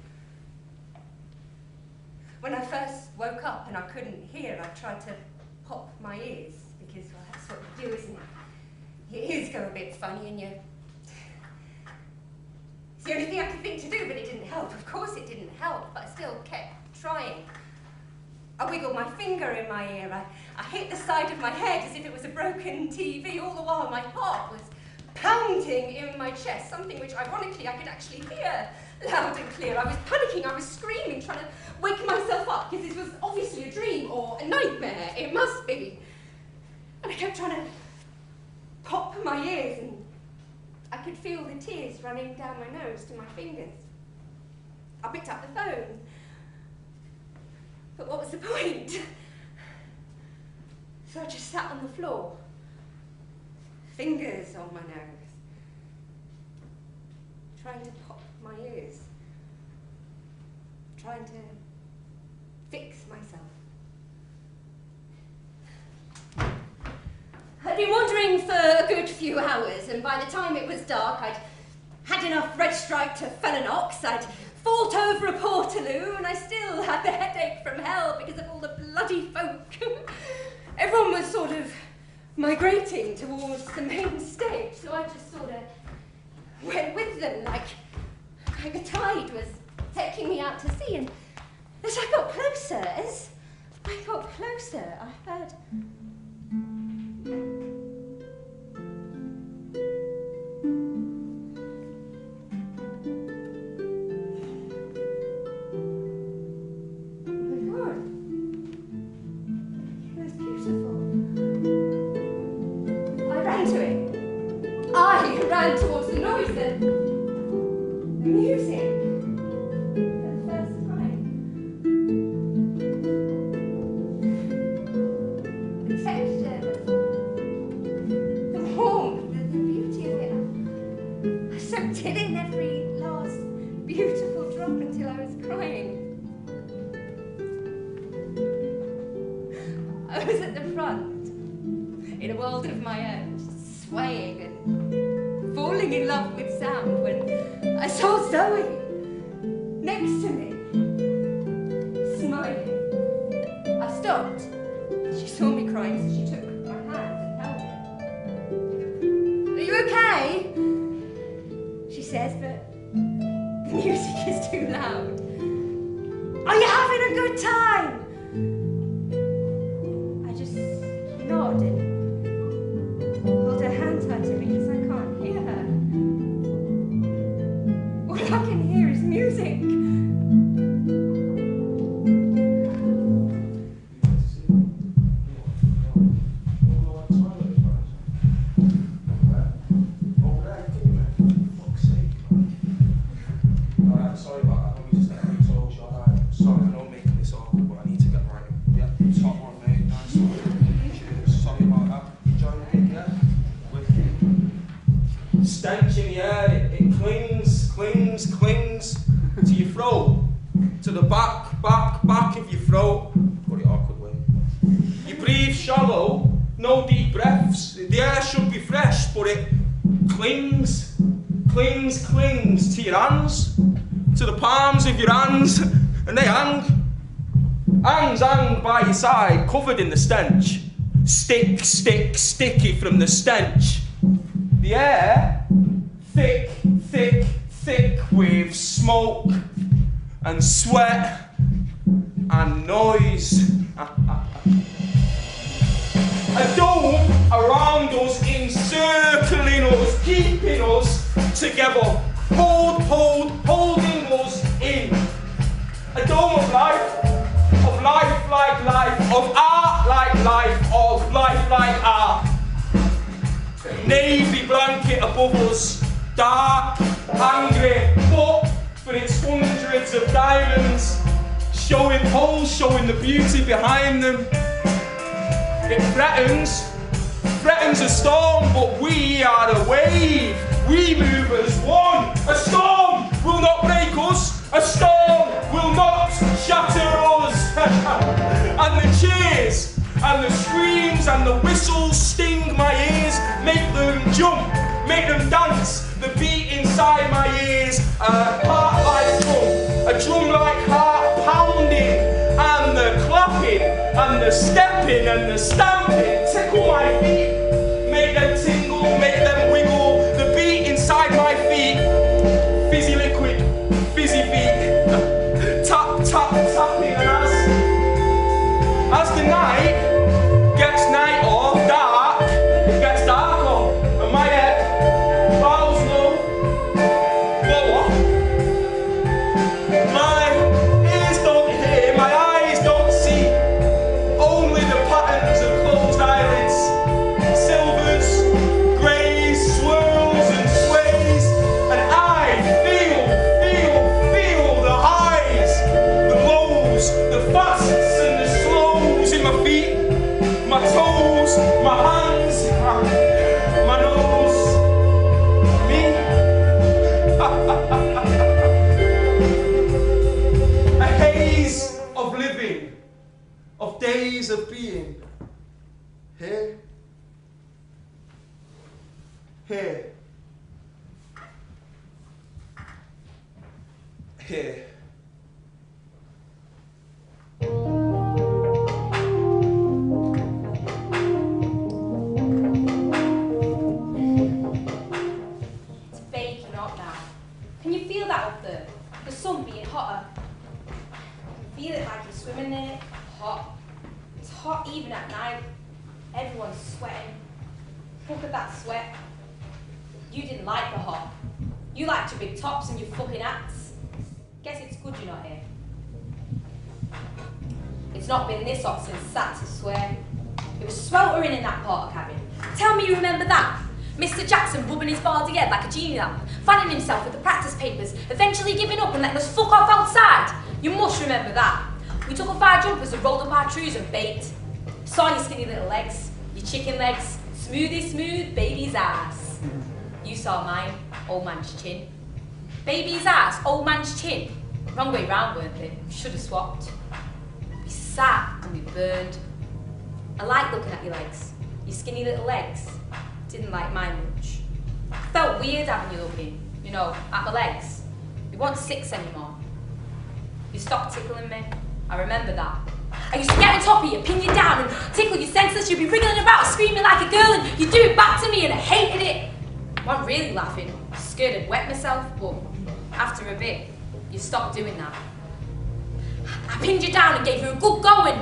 When I first woke up and I couldn't hear, I tried to pop my ears, because, well, that's what you do, isn't it? Your ears go a bit funny and you. It's the only thing I could think to do, but it didn't help. Of course it didn't help, but I still kept trying. I wiggled my finger in my ear. I hit the side of my head as if it was a broken TV. All the while my heart was pounding in my chest, something which ironically I could actually hear loud and clear. I was panicking, I was screaming, trying to wake myself up, because this was obviously a dream or a nightmare. It must be. And I kept trying to pop my ears, and I could feel the tears running down my nose to my fingers. I picked up the phone. But what was the point? So I just sat on the floor, fingers on my nose, trying to pop my ears, trying to fix myself. I'd been wandering for a good few hours, and by the time it was dark, I'd had enough Red Stripe to fell an ox, I'd fought over a portaloo, and I still had the headache from hell because of all the bloody folk. Everyone was sort of migrating towards the main stage, so I just sort of went with them like the tide was taking me out to sea. And as I got closer, I heard... towards the noise, the music, for the first time. The texture, the warmth, the beauty of it. I soaked it in, every last beautiful drop, until I was crying. I was at the front, in a world of my own, swaying and falling in love with sound, when I saw Zoe next to me, smiling. I stopped. She saw me crying, so she took my hand and held it. "Are you okay?" she says, but the music is too loud. "Are you having a good time?" I just nod and hold her hand tighter because I can't hear her. All I can hear is music. Sorry about that. Let me just get a quick talk shot. Sorry, I know I'm making this awkward, but I need to get right. Yeah, top one, mate. Nice one. Cheers. Sorry about that. Enjoy the week, yeah? Wicked. Stench in the air. It clings to your throat, to the back of your throat. Put it awkward way. You breathe shallow, no deep breaths. The air should be fresh, but it clings to your hands, to the palms of your hands, and they hang by your side, covered in the stench. Sticky from the stench. The air, thick with smoke and sweat and noise. A dome around us, encircling us, keeping us together, holding us in. A dome of life like life, of art like life, of life like art. Navy blanket above us, dark, angry, but for its hundreds of diamonds, showing holes, showing the beauty behind them. It threatens a storm, but we are a wave. We move as one. A storm will not break us. A storm will not shatter us. And the cheers and the screams and the whistles sting my ears, make them jump, make them dance. The beat inside my ears, a heart like drum, a drum like heart pounding, and the clapping and the stepping and the stamping tickle my feet, make them tingle, make them wiggle. The beat inside my feet, fizzy liquid, fizzy feet, tapping, and as the night gets nighter, dark, it gets darker, and my head bows lower. My ears don't hear, my eyes don't see, only the patterns of closed eyelids, silvers, greys, swirls and sways, and I feel the highs, the lows, the fasts and the slows in my feet, my toes, my hands, my nose, me. A haze of living, of days of being. Here. at that sweat. You didn't like the hop. You liked your big tops and your fucking hats. Guess it's good you're not here. It's not been this hot since Sats, I swear. It was sweltering in that porter cabin. Tell me you remember that. Mr. Jackson rubbing his baldy head like a genie lamp, fanning himself with the practice papers, eventually giving up and letting us fuck off outside. You must remember that. We took off our jumpers and rolled up our trews and baked. Saw your skinny little legs, your chicken legs, smoothy smooth baby's ass. You saw mine, old man's chin. Baby's ass, old man's chin. Wrong way round, weren't they? Should have swapped. We sat and we burned. I like looking at your legs, your skinny little legs. Didn't like mine much. Felt weird having you looking, you know, at my legs. You weren't 6 anymore. You stopped tickling me. I remember that. I used to get on top of you, pin you down and tickle you senseless. You'd be wriggling about, screaming like a girl, and you'd do it back to me, and I hated it. I wasn't really laughing. Scared I'd wet myself, but after a bit, you stopped doing that. I pinned you down and gave you a good going.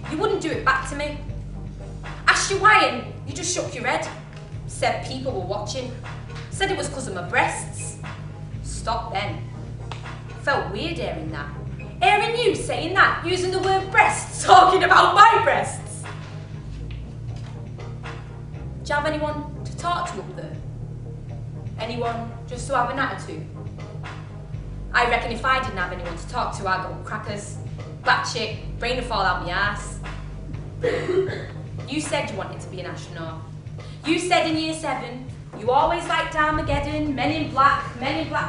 You wouldn't do it back to me. Asked you why, and you just shook your head. Said people were watching. Said it was because of my breasts. Stopped then. Felt weird hearing that. Hearing you saying that, using the word breasts, talking about my breasts. Do you have anyone to talk to up there? Anyone just to have an attitude? I reckon if I didn't have anyone to talk to, I'd go crackers, batshit, brain would fall out my ass. You said you wanted to be an astronaut. You said in year 7, you always liked Armageddon, Men in Black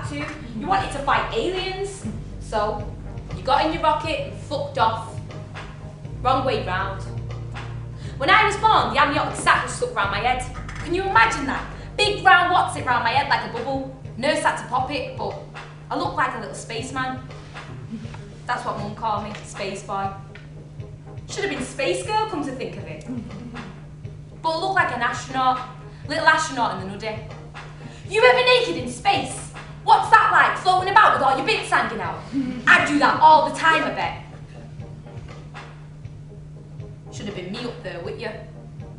2. You wanted to fight aliens. So, you got in your rocket and fucked off. Wrong way round. When I was born, the amniotic sac was stuck round my head. Can you imagine that? Big round what's it round my head like a bubble. Nurse had to pop it, but I looked like a little spaceman. That's what Mum called me, space boy. Should have been space girl, come to think of it. But I looked like an astronaut, little astronaut in the nudie. You ever naked in space? What's that like, floating about with all your bits hanging out? I do that all the time, I bet. Should have been me up there with you,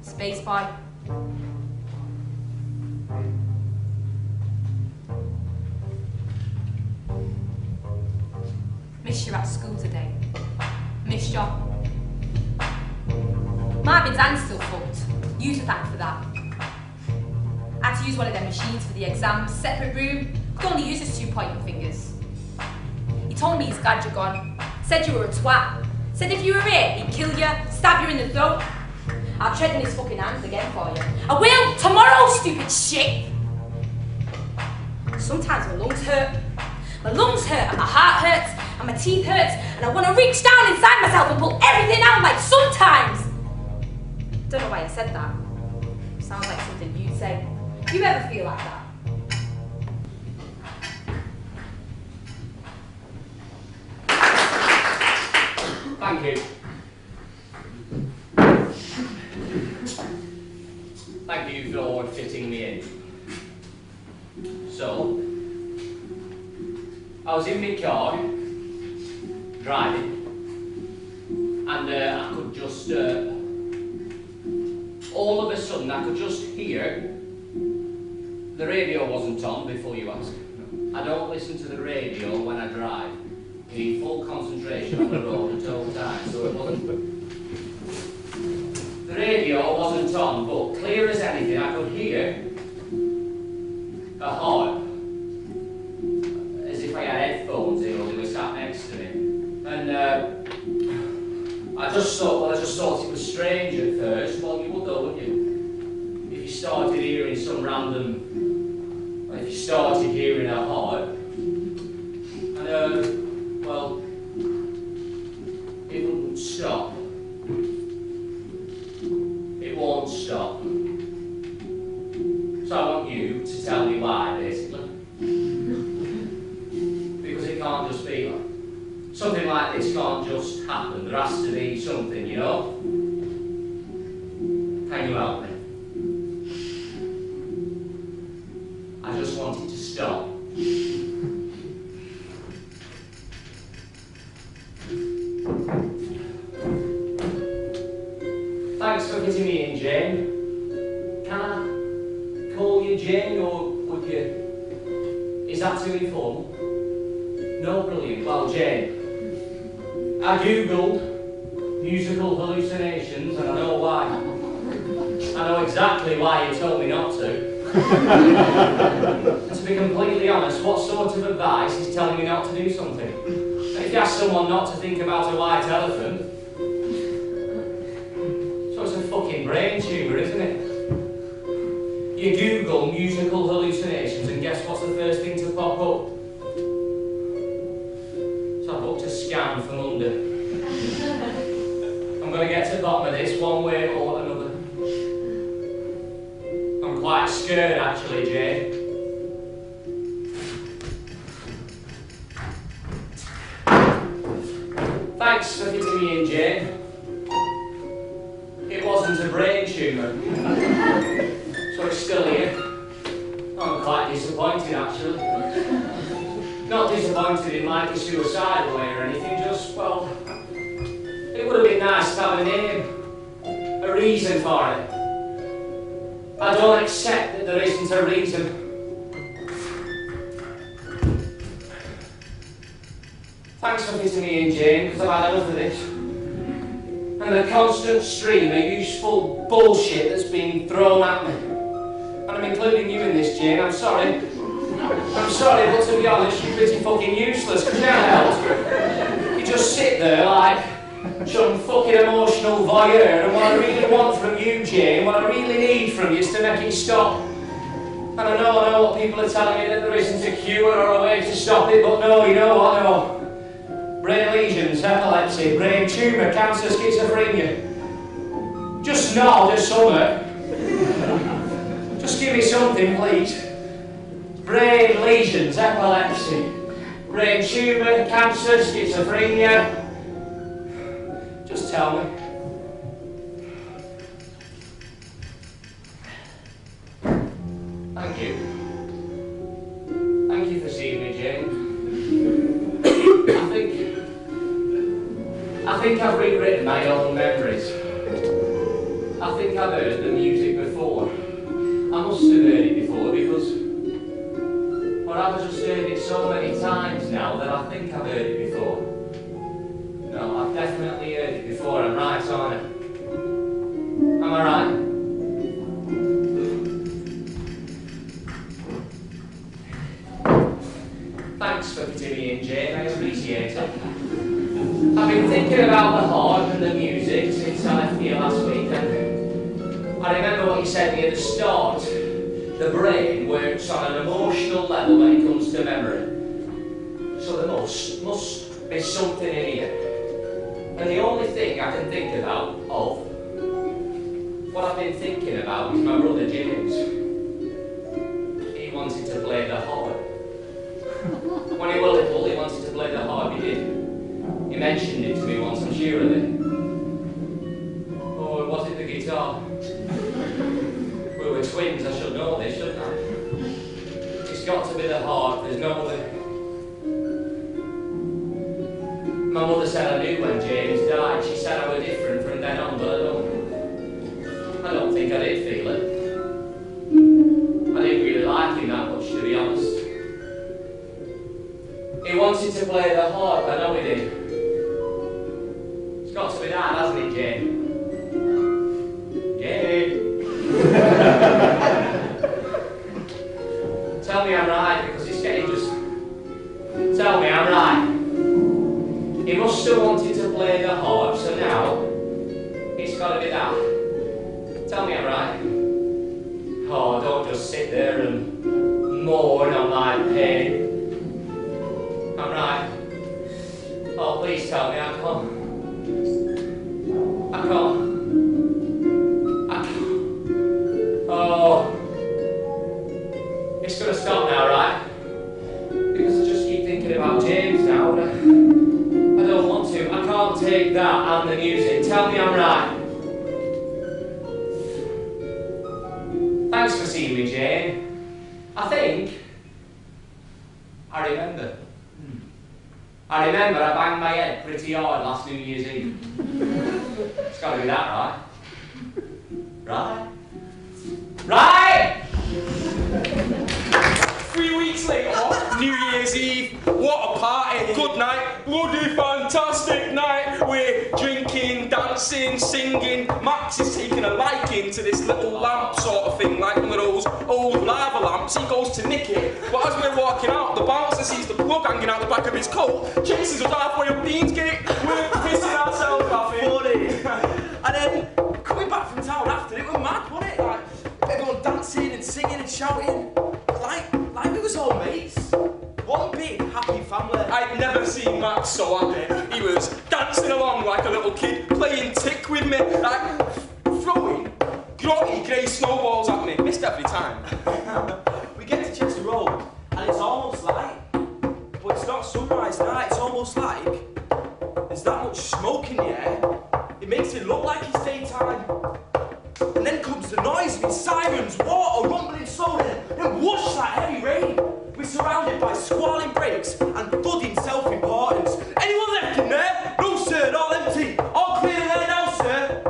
space boy. Missed you at school today. Missed you. Marvin's hand's still fucked. You to thank for that. I had to use one of them machines for the exam. Separate room. Could only use his 2 pointing fingers. He told me he's glad you're gone. Said you were a twat. Said if you were here, he'd kill you, stab you in the throat. I'll tread in his fucking hands again for you. I will! Tomorrow, stupid shit! Sometimes my lungs hurt. My lungs hurt and my heart hurts and my teeth hurts and I want to reach down inside myself and pull everything out like sometimes. Don't know why I said that. Sounds like something you'd say. You ever feel like that? Thank you. Thank you for fitting me in. So, I was in my car, driving, and I could just, all of a sudden, I could just hear, the radio wasn't on before you asked. I don't listen to the radio when I drive. You need full concentration on the road at all times, so it wasn't. The radio wasn't on, but clear as anything, I could hear a horn. As if I had headphones in or they were sat next to me. And I just thought it was strange at first. Well, you would though, wouldn't you? If you started hearing some random, if you started hearing a horn, and well, it wouldn't stop. It won't stop. So I want you to tell me why, basically. Because it can't just be, something like this can't just happen. There has to be something, you know? Can you help me? I just want it to stop. Thanks for getting me in, Jane. Can I? Jane, or would you? Is that too informal? No, brilliant. Well, Jane, I googled musical hallucinations, and I know why. I know exactly why you told me not to. To be completely honest, what sort of advice is telling me not to do something? And if you ask someone not to think about a white elephant, so it's a fucking brain tumour, isn't it? You Google musical hallucinations and guess what's the first thing to pop up? So I booked a scan for Monday. I'm going to get to the bottom of this one way or another. I'm quite scared actually, Jane. Thanks for fitting me in, Jane. It wasn't a brain tumour. So it's still here. I'm quite disappointed actually. Not disappointed in like a suicidal way or anything, just, well, it would have been nice to have a name, a reason for it. I don't accept that there isn't a reason. Thanks for fitting me in, Jane, because I've had enough of this. And the constant stream of useful bullshit that's been thrown at me. And I'm including you in this, Jane, I'm sorry. I'm sorry, but to be honest, you're pretty fucking useless, because you can't help. You just sit there like some fucking emotional voyeur, and what I really want from you, Jane, what I really need from you is to make it stop. And I know what people are telling me, that there isn't a cure or a way to stop it, but no, you know what, no. Brain lesions, epilepsy, brain tumour, cancer, schizophrenia. Just nod at something. Just give me something, please. Brain lesions, epilepsy, brain tumour, cancer, schizophrenia. Just tell me. Thank you. Thank you for seeing me, Jane. I think I've rewritten my own memories. I think I've heard the music before. I must have heard it before because, or I've just heard it so many times now that I think I've heard it before. No, I've definitely heard it before. I'm right, aren't I? Am I right? Thanks for fitting me in, Jane. I appreciate it. I've been thinking about the harp and the music since I left here last week, and I remember what you said near the start. The brain works on an emotional level when it comes to memory. So there must be something in here. And the only thing I can think about what I've been thinking about is my brother James. He wanted to play the harp. When he was little, he wanted to play the harp, he did. He mentioned it to me once, I'm sure of it. Or was it the guitar? We were twins, I should know this, shouldn't I? It's got to be the harp, there's no other. My mother said I knew when James died. She said I were different from then on, but I don't think I did feel it. I didn't really like him that much, to be honest. He wanted to play the harp, I know he did. It's got to be that, hasn't it, Jane? Jane! Tell me I'm right, because it's getting just... Tell me I'm right. He must have wanted to play the harp, so now it's got to be that. Tell me I'm right. Oh, don't just sit there and mourn on my pain. I'm right. Oh, please tell me I can't. I can't. Oh. It's going to stop now, right? Because I just keep thinking about James now. I don't want to. I can't take that and the music. Tell me I'm right. Thanks for seeing me, Jane. I think I remember. I remember I banged my head pretty hard last New Year's Eve. It's got to be that, right? Right? Right? Year's Eve. What a party. Good night. Bloody fantastic night. We're drinking, dancing, singing. Max is taking a liking to this little lamp sort of thing, like one of those old lava lamps. He goes to nick it. But as we're walking out, the bouncer sees the plug hanging out the back of his coat, chases us halfway up Deansgate. We're pissing ourselves laughing. And then, coming back from town after, it was mad, wasn't it? Like, everyone dancing and singing and shouting. Like we was all mates. One big happy family. I'd never seen Max so happy. He was dancing along like a little kid, playing tick with me, like throwing grotty grey snowballs at me. Missed every time. We get to Chester Road, and it's almost light. But it's not sunrise night, it's almost like there's that much smoke in the air. It makes it look like it's daytime. And then comes the noise with sirens, water, rumbling soda, and whoosh like heavy rain. We're surrounded by squalling brakes and thudding self-importance. Anyone left in there? No sir, all empty. All clear there now, sir.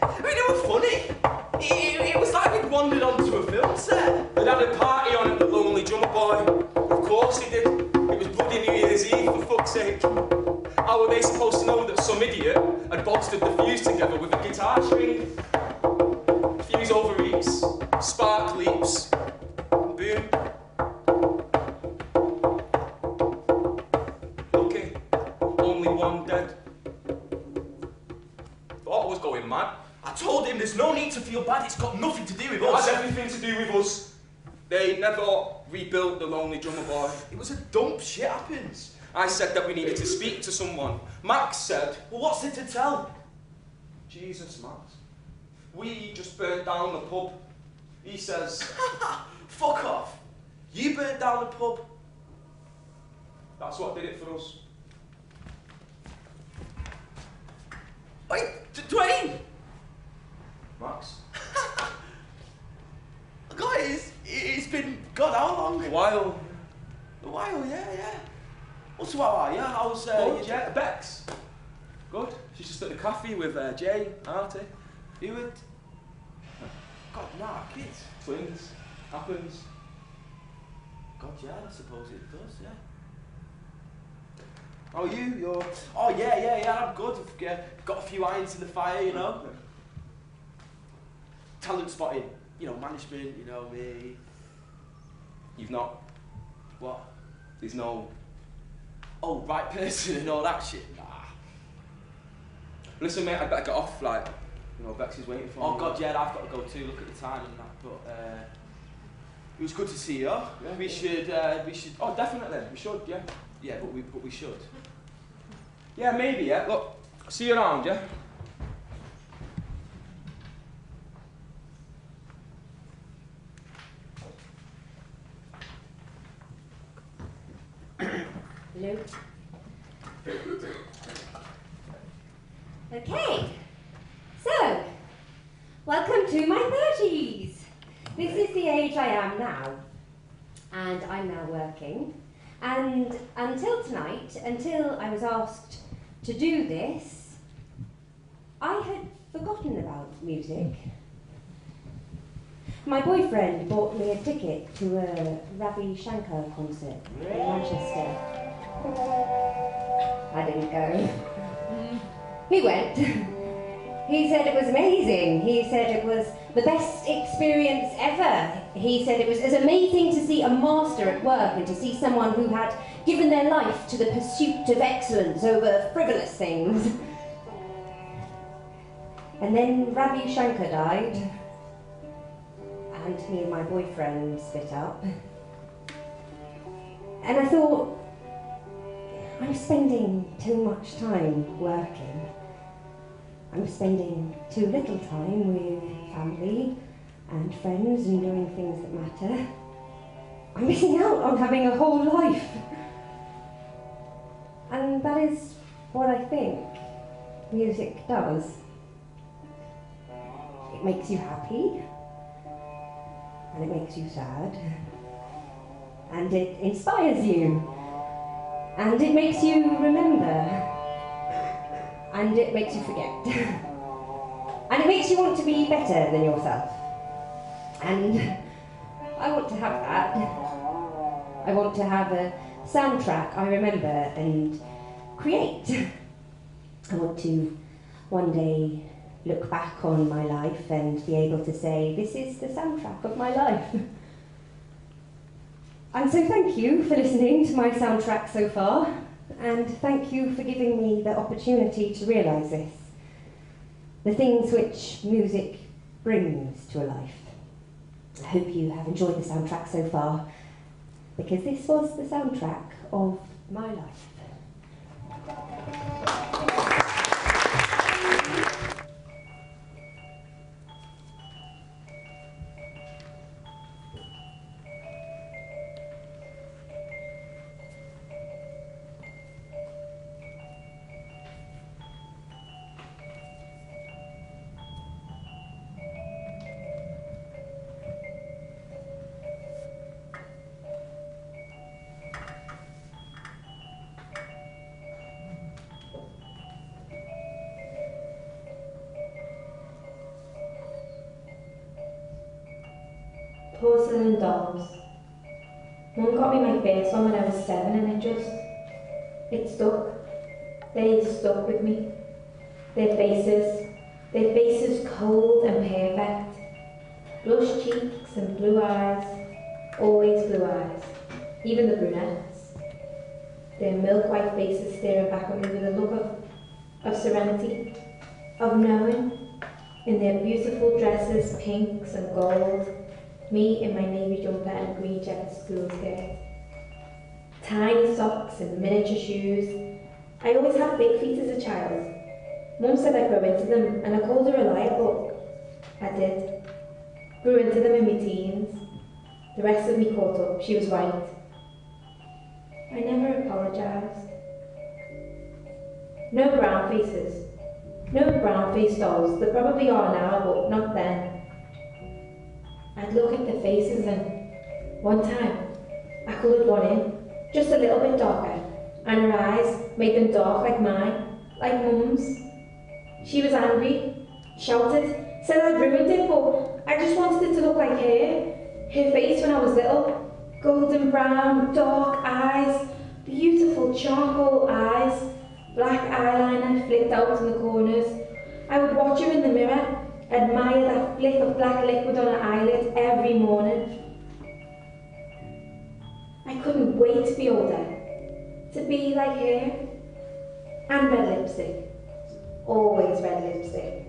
I mean, it was funny. It was like we'd wandered onto a film set. They'd had a party on at the Lonely Drummer Boy. Of course they did. It was bloody New Year's Eve, for fuck's sake. How were they supposed to know that some idiot had bolstered the fuse together with a guitar string? Fuse overheats, spark leaps, boom. Okay, only one dead. Thought I was going mad. I told him there's no need to feel bad, it's got nothing to do with It us. has everything to do with us. They never rebuilt the Lonely Drummer Boy. It was a dump, shit happens. I said that we needed to speak to someone. Max said, Well, what's it to tell? Jesus, Max. We just burnt down the pub. He says, Fuck off. You burnt down the pub. that's what did it for us. Wait, Dwayne! Max? Guys, it's been, God, how long? A while. A while, yeah. What's how are you? How's, Good, yeah, Bex. Good. She's just at the cafe with Jay, Artie. You and... God, nah, kids. Twins. Happens. God, yeah, I suppose it does, yeah. How are you? You're... Oh, yeah, I'm good. I've got a few irons in the fire, you know. Talent spotting, you know, management, you know, me. You've not. What? There's no. Oh, right person and all that shit? Nah. Listen, mate, I better get off. Like, you know, Bex is waiting for me. Oh, God, yeah, I've got to go too. Look at the time and that. But, it was good to see you. Yeah. We should... Oh, definitely. We should, yeah. Yeah, but we should. Yeah, maybe, yeah. Look, see you around, yeah? Hello. Okay, so, welcome to my 30s. This is the age I am now, and I'm now working. And until tonight, until I was asked to do this, I had forgotten about music. My boyfriend bought me a ticket to a Ravi Shankar concert in Manchester. I didn't go. He went. He said it was amazing. He said it was the best experience ever. He said it was as amazing to see a master at work and to see someone who had given their life to the pursuit of excellence over frivolous things. And then Ravi Shankar died. And me and my boyfriend split up. And I thought, I'm spending too much time working. I'm spending too little time with family and friends and doing things that matter. I'm missing out on having a whole life. And that is what I think music does. It makes you happy. And it makes you sad, and it inspires you, and it makes you remember, and it makes you forget, and it makes you want to be better than yourself, and I want to have that. I want to have a soundtrack I remember and create. I want to one day look back on my life and be able to say, this is the soundtrack of my life. And so thank you for listening to my soundtrack so far, and thank you for giving me the opportunity to realise this, the things which music brings to a life. I hope you have enjoyed the soundtrack so far, because this was the soundtrack of my life. Porcelain dolls. Mum got me my first one when I was 7 and it stuck. They stuck with me. Their faces cold and perfect. Blush cheeks and blue eyes, always blue eyes, even the brunettes. Their milk white faces staring back at me with a look of serenity, of knowing, in their beautiful dresses, pinks and gold. Me in my navy jumper and green checked school skirt. Tiny socks and miniature shoes. I always had big feet as a child. Mum said I'd grow into them, and I called her a liar, but I did. Grew into them in my teens. The rest of me caught up. She was right. I never apologised. No brown faces. No brown faced dolls. There probably are now, but not then. I'd look at the faces and one time I coloured one in, just a little bit darker, and her eyes made them dark like mine, like Mum's. She was angry, shouted, said I'd ruined it, but I just wanted it to look like her face when I was little. Golden brown, dark eyes, beautiful charcoal eyes, black eyeliner flicked out in the corners. I would watch her in the mirror, admire that flick of black liquid on her eyelid every morning. I couldn't wait to be older, to be like her. And red lipstick, always red lipstick.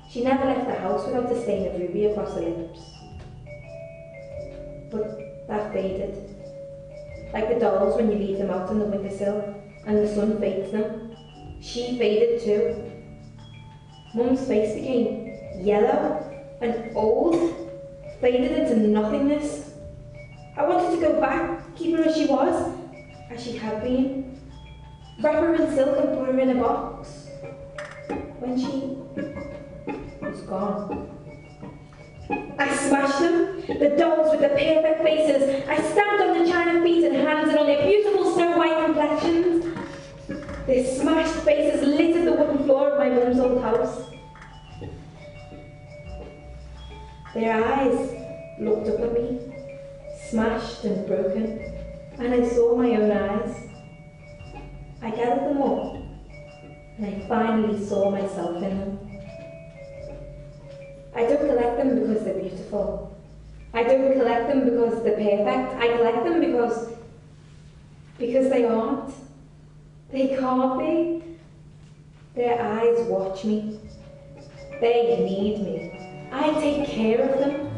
She never left the house without a stain of ruby across her lips. But that faded, like the dolls when you leave them out on the windowsill and the sun fakes them. She faded too. Mum's face became yellow and old, faded into nothingness. I wanted to go back, keep her as she was, as she had been, wrap her in silk and put her in a box. When she was gone, I smashed them, the dolls with the perfect faces. I stamped on the china feet and hands and on their beautiful snow white complexions. Their smashed faces littered the wooden floor of my mum's old house. Their eyes looked up at me, smashed and broken, and I saw my own eyes. I gathered them up, and I finally saw myself in them. I don't collect them because they're beautiful. I don't collect them because they're perfect. I collect them because they aren't. They can't be. Their eyes watch me. They need me. I take care of them.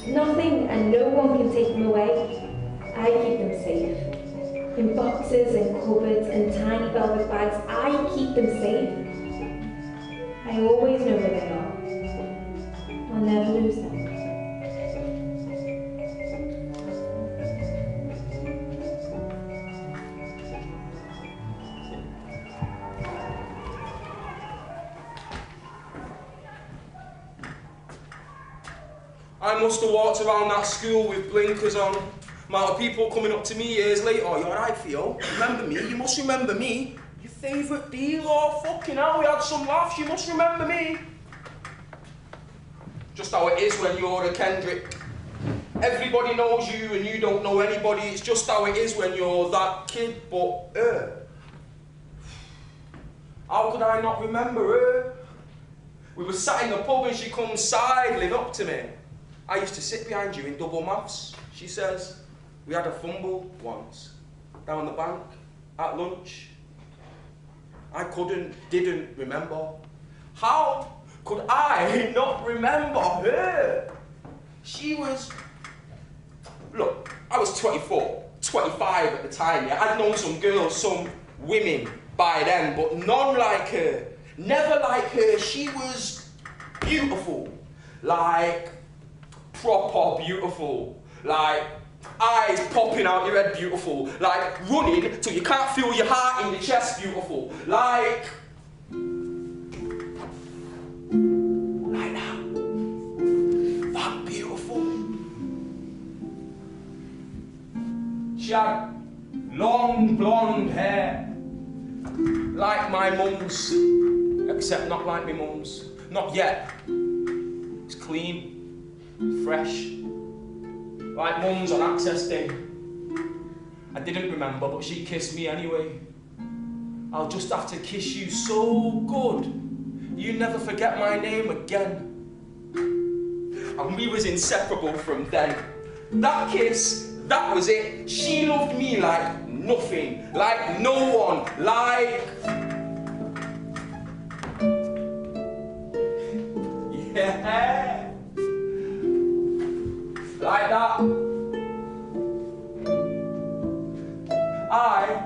Nothing and no one can take them away. I keep them safe. In boxes and cupboards and tiny velvet bags, I keep them safe. I always know where they are. I'll never lose them. I must have walked around that school with blinkers on. Amount of people coming up to me years later. Oh, you alright, Theo? Remember me? You must remember me. Your favourite deal? Oh, fucking hell, we had some laughs. You must remember me. Just how it is when you're a Kendrick. everybody knows you and you don't know anybody. It's just how it is when you're that kid. But how could I not remember her? We were sat in the pub and she comes sidling up to me. I used to sit behind you in double maths, she says. We had a fumble once, down the bank, at lunch. I didn't remember. How could I not remember her? She was, look, I was 24, 25 at the time, yeah. I'd known some girls, some women by then, but none like her. Never like her. She was beautiful, like proper beautiful, like eyes popping out your head beautiful, like running till you can't feel your heart in your chest beautiful, like that beautiful. She had long blonde hair, like my mum's, except not like my mum's. Not yet. It's clean, fresh, like mum's on access day. I didn't remember, but she kissed me anyway. I'll just have to kiss you so good, you never forget my name again. And we was inseparable from then. That kiss, that was it. She loved me like nothing, like no one, like... Yeah, like that. I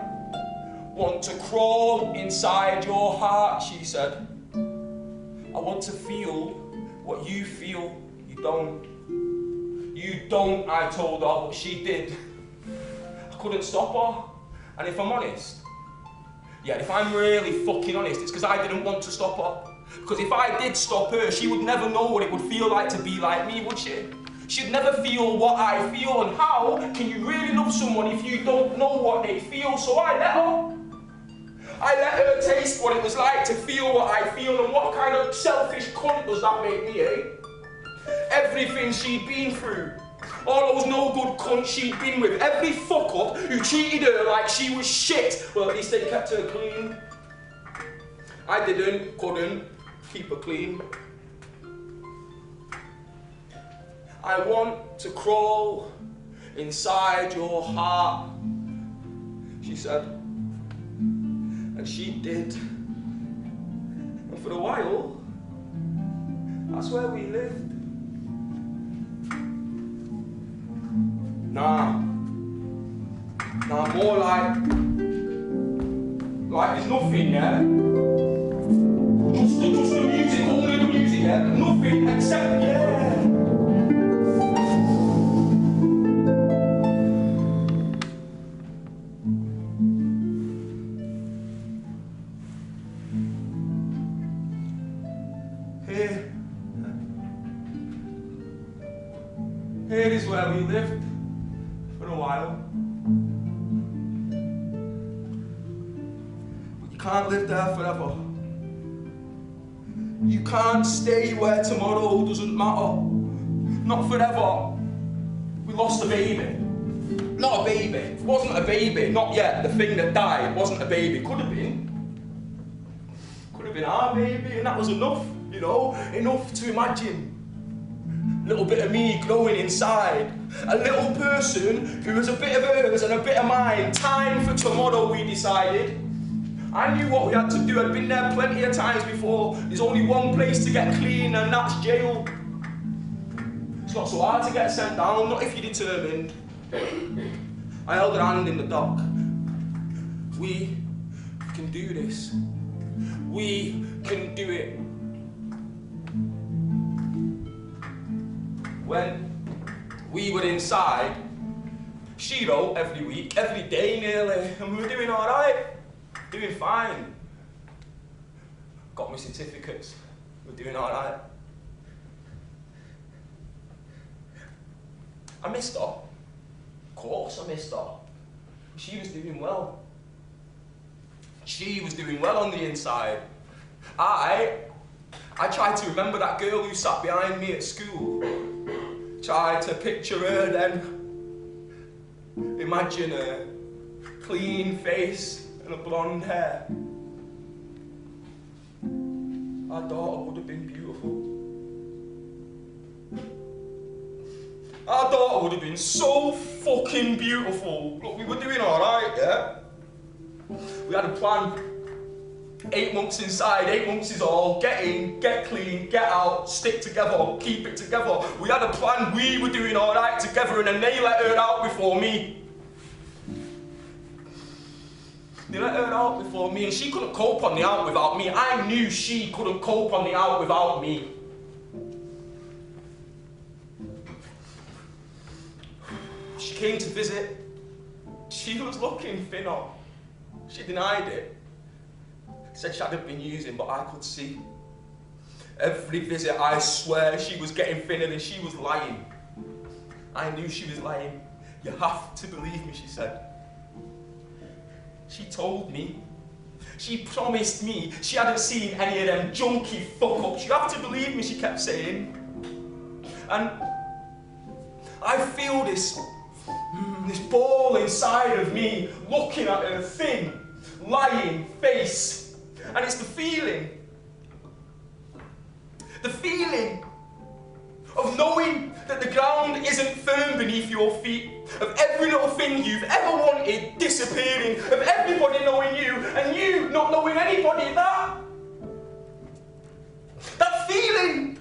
want to crawl inside your heart, she said. I want to feel what you feel. You don't. You don't, I told her, but she did. I couldn't stop her. And if I'm honest, yeah, if I'm really fucking honest, it's because I didn't want to stop her. Because if I did stop her, she would never know what it would feel like to be like me, would she? She'd never feel what I feel, and how can you really love someone if you don't know what they feel? So I let her. I let her taste what it was like to feel what I feel, and what kind of selfish cunt does that make me, eh? Everything she'd been through, all those no good cunts she'd been with, every fuck up who treated her like she was shit, well, at least they kept her clean. I couldn't keep her clean. I want to crawl inside your heart, she said. And she did. And for a while, that's where we lived. Nah, more like there's nothing, yeah? Just the music, only the music, yeah? Nothing except, yeah. Here is where we lived for a while. But you can't live there forever. You can't stay where tomorrow doesn't matter. Not forever. We lost a baby. Not a baby. It wasn't a baby. Not yet. The thing that died wasn't a baby. Could have been. Could have been our baby, and that was enough, you know? Enough to imagine. A little bit of me growing inside. A little person who was a bit of hers and a bit of mine. Time for tomorrow, we decided. I knew what we had to do. I'd been there plenty of times before. There's only one place to get clean, and that's jail. It's not so hard to get sent down, not if you're determined. I held her hand in the dock. We can do this. We can do it. When we were inside, she wrote every week, every day nearly, and we were doing all right, doing fine. Got my certificates, we were doing all right. I missed her. Of course I missed her. She was doing well. She was doing well on the inside. I tried to remember that girl who sat behind me at school. Try to picture her then. Imagine her clean face and a blonde hair. Our daughter would have been beautiful. Our daughter would have been so fucking beautiful. Look, we were doing alright, yeah? We had a plan. 8 months inside, 8 months is all. Get in, get clean, get out, stick together, keep it together. We had a plan, we were doing alright together, and then they let her out before me. They let her out before me, and she couldn't cope on the out without me. I knew she couldn't cope on the out without me. She came to visit. She was looking thinner. She denied it. Said she hadn't been using, but I could see. Every visit, I swear, she was getting thinner and she was lying. I knew she was lying. You have to believe me, she said. She told me. She promised me she hadn't seen any of them junky fuck-ups. You have to believe me, she kept saying. And I feel this ball inside of me looking at her thin, lying face. And it's the feeling of knowing that the ground isn't firm beneath your feet, of every little thing you've ever wanted disappearing, of everybody knowing you and you not knowing anybody. That feeling,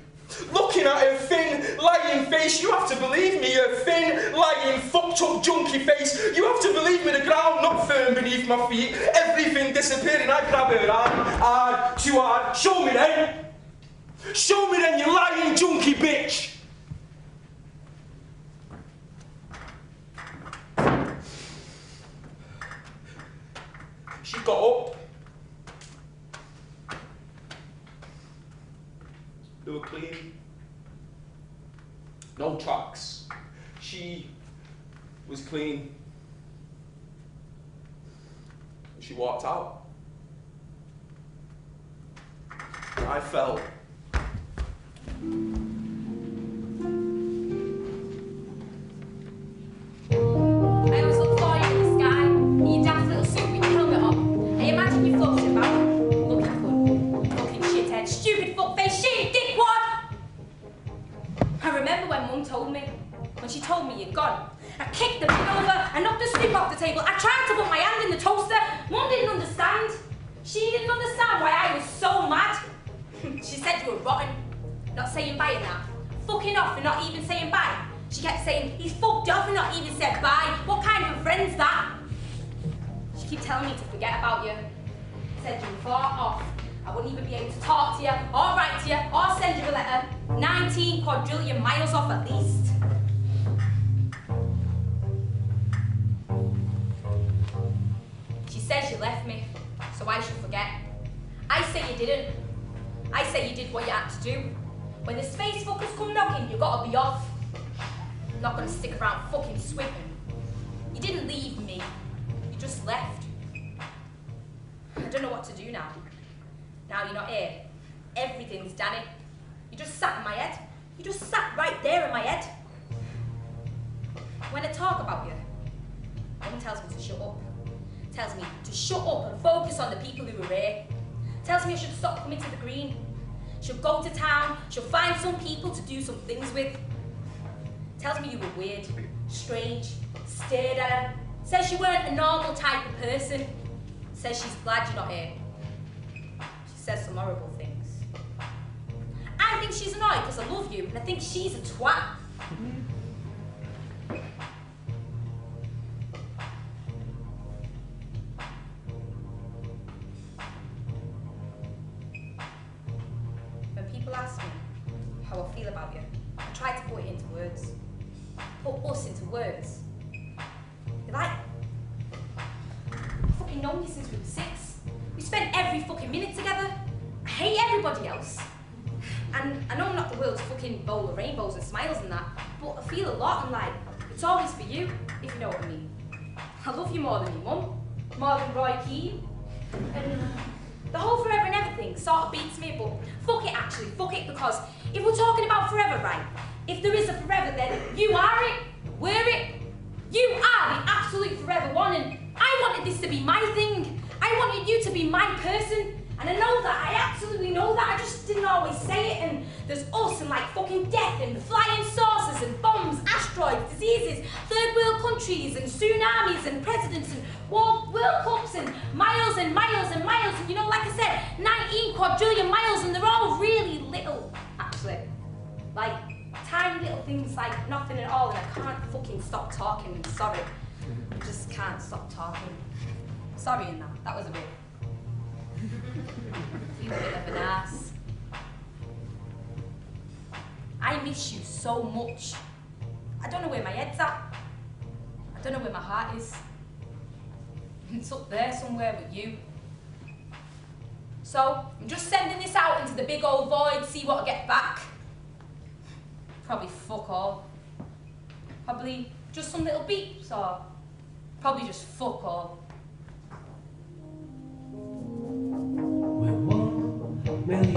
looking at her thin, lying face, you have to believe me, her thin, lying, fucked up, junky face, you have to believe me, the ground not firm beneath my feet, everything disappearing. I grab her arm, hard, too hard. Show me then, you lying, junky bitch. She got up. They were clean. No tracks. She was clean. She walked out. I felt. I always look for you in the sky, in your daft little suit with your helmet on. I imagine you floating about, looking good, looking shithead, stupid fuckface, shitty dickwad. I remember when Mum told me, when she told me you'd gone. I kicked the bin over, I knocked the soup off the table, I tried to put my hand in the toaster. Mum didn't understand. She didn't understand why I was so mad. She said you were rotten, not saying bye and that. Fucking off and not even saying bye. She kept saying, he's fucked off and not even said bye. What kind of a friend's that? She kept telling me to forget about you. Said you were far off. I wouldn't even be able to talk to you, or write to you, or send you a letter. 19 quadrillion miles off at least. She says you left me, so I should forget. I say you didn't. I say you did what you had to do. When the space fuckers come knocking, you gotta be off. I'm not gonna stick around fucking swimming. You didn't leave me. You just left. I don't know what to do now. Now you're not here. Everything's Danny. You just sat in my head. You just sat right there in my head. When I talk about you, Mum tells me to shut up. Tells me to shut up and focus on the people who are here. Tells me I should stop coming to the green. She'll go to town, she'll find some people to do some things with. Tells me you were weird, strange, stared at her. Says you weren't a normal type of person. Says she's glad you're not here. She says some horrible things. I think she's annoyed because I love you, and I think she's a twat. When people ask me how I feel about you, I try to put it into words. Put us into words. You're like, I've fucking known you since we were 6. We spent every fucking minute together. I hate everybody else. And I know I'm not the world's fucking bowl of rainbows and smiles and that, but I feel a lot and like, it's always for you, if you know what I mean. I love you more than your mum, more than Roy Keane. And the whole forever and ever thing sort of beats me, but fuck it actually, fuck it, because if we're talking about forever, right, If there is a forever, then you are it. We're it. You are the absolute forever one, and I wanted this to be my thing. I wanted you to be my person. And I know that, I absolutely know that, I just didn't always say it, and there's us and like fucking death and flying saucers and bombs, asteroids, diseases, third world countries and tsunamis and presidents and World Cups and miles and miles and miles, and you know, like I said, 19 quadrillion miles, and they're all really little, actually. Like, tiny little things like nothing at all, and I can't fucking stop talking, I'm sorry. I just can't stop talking. Sorry in that was a bit... You're a bit of an ass. I miss you so much. I don't know where my head's at. I don't know where my heart is. It's up there somewhere with you. So, I'm just sending this out into the big old void, see what I get back. Probably fuck all. Probably just some little beeps, or probably just fuck all. We're 1 million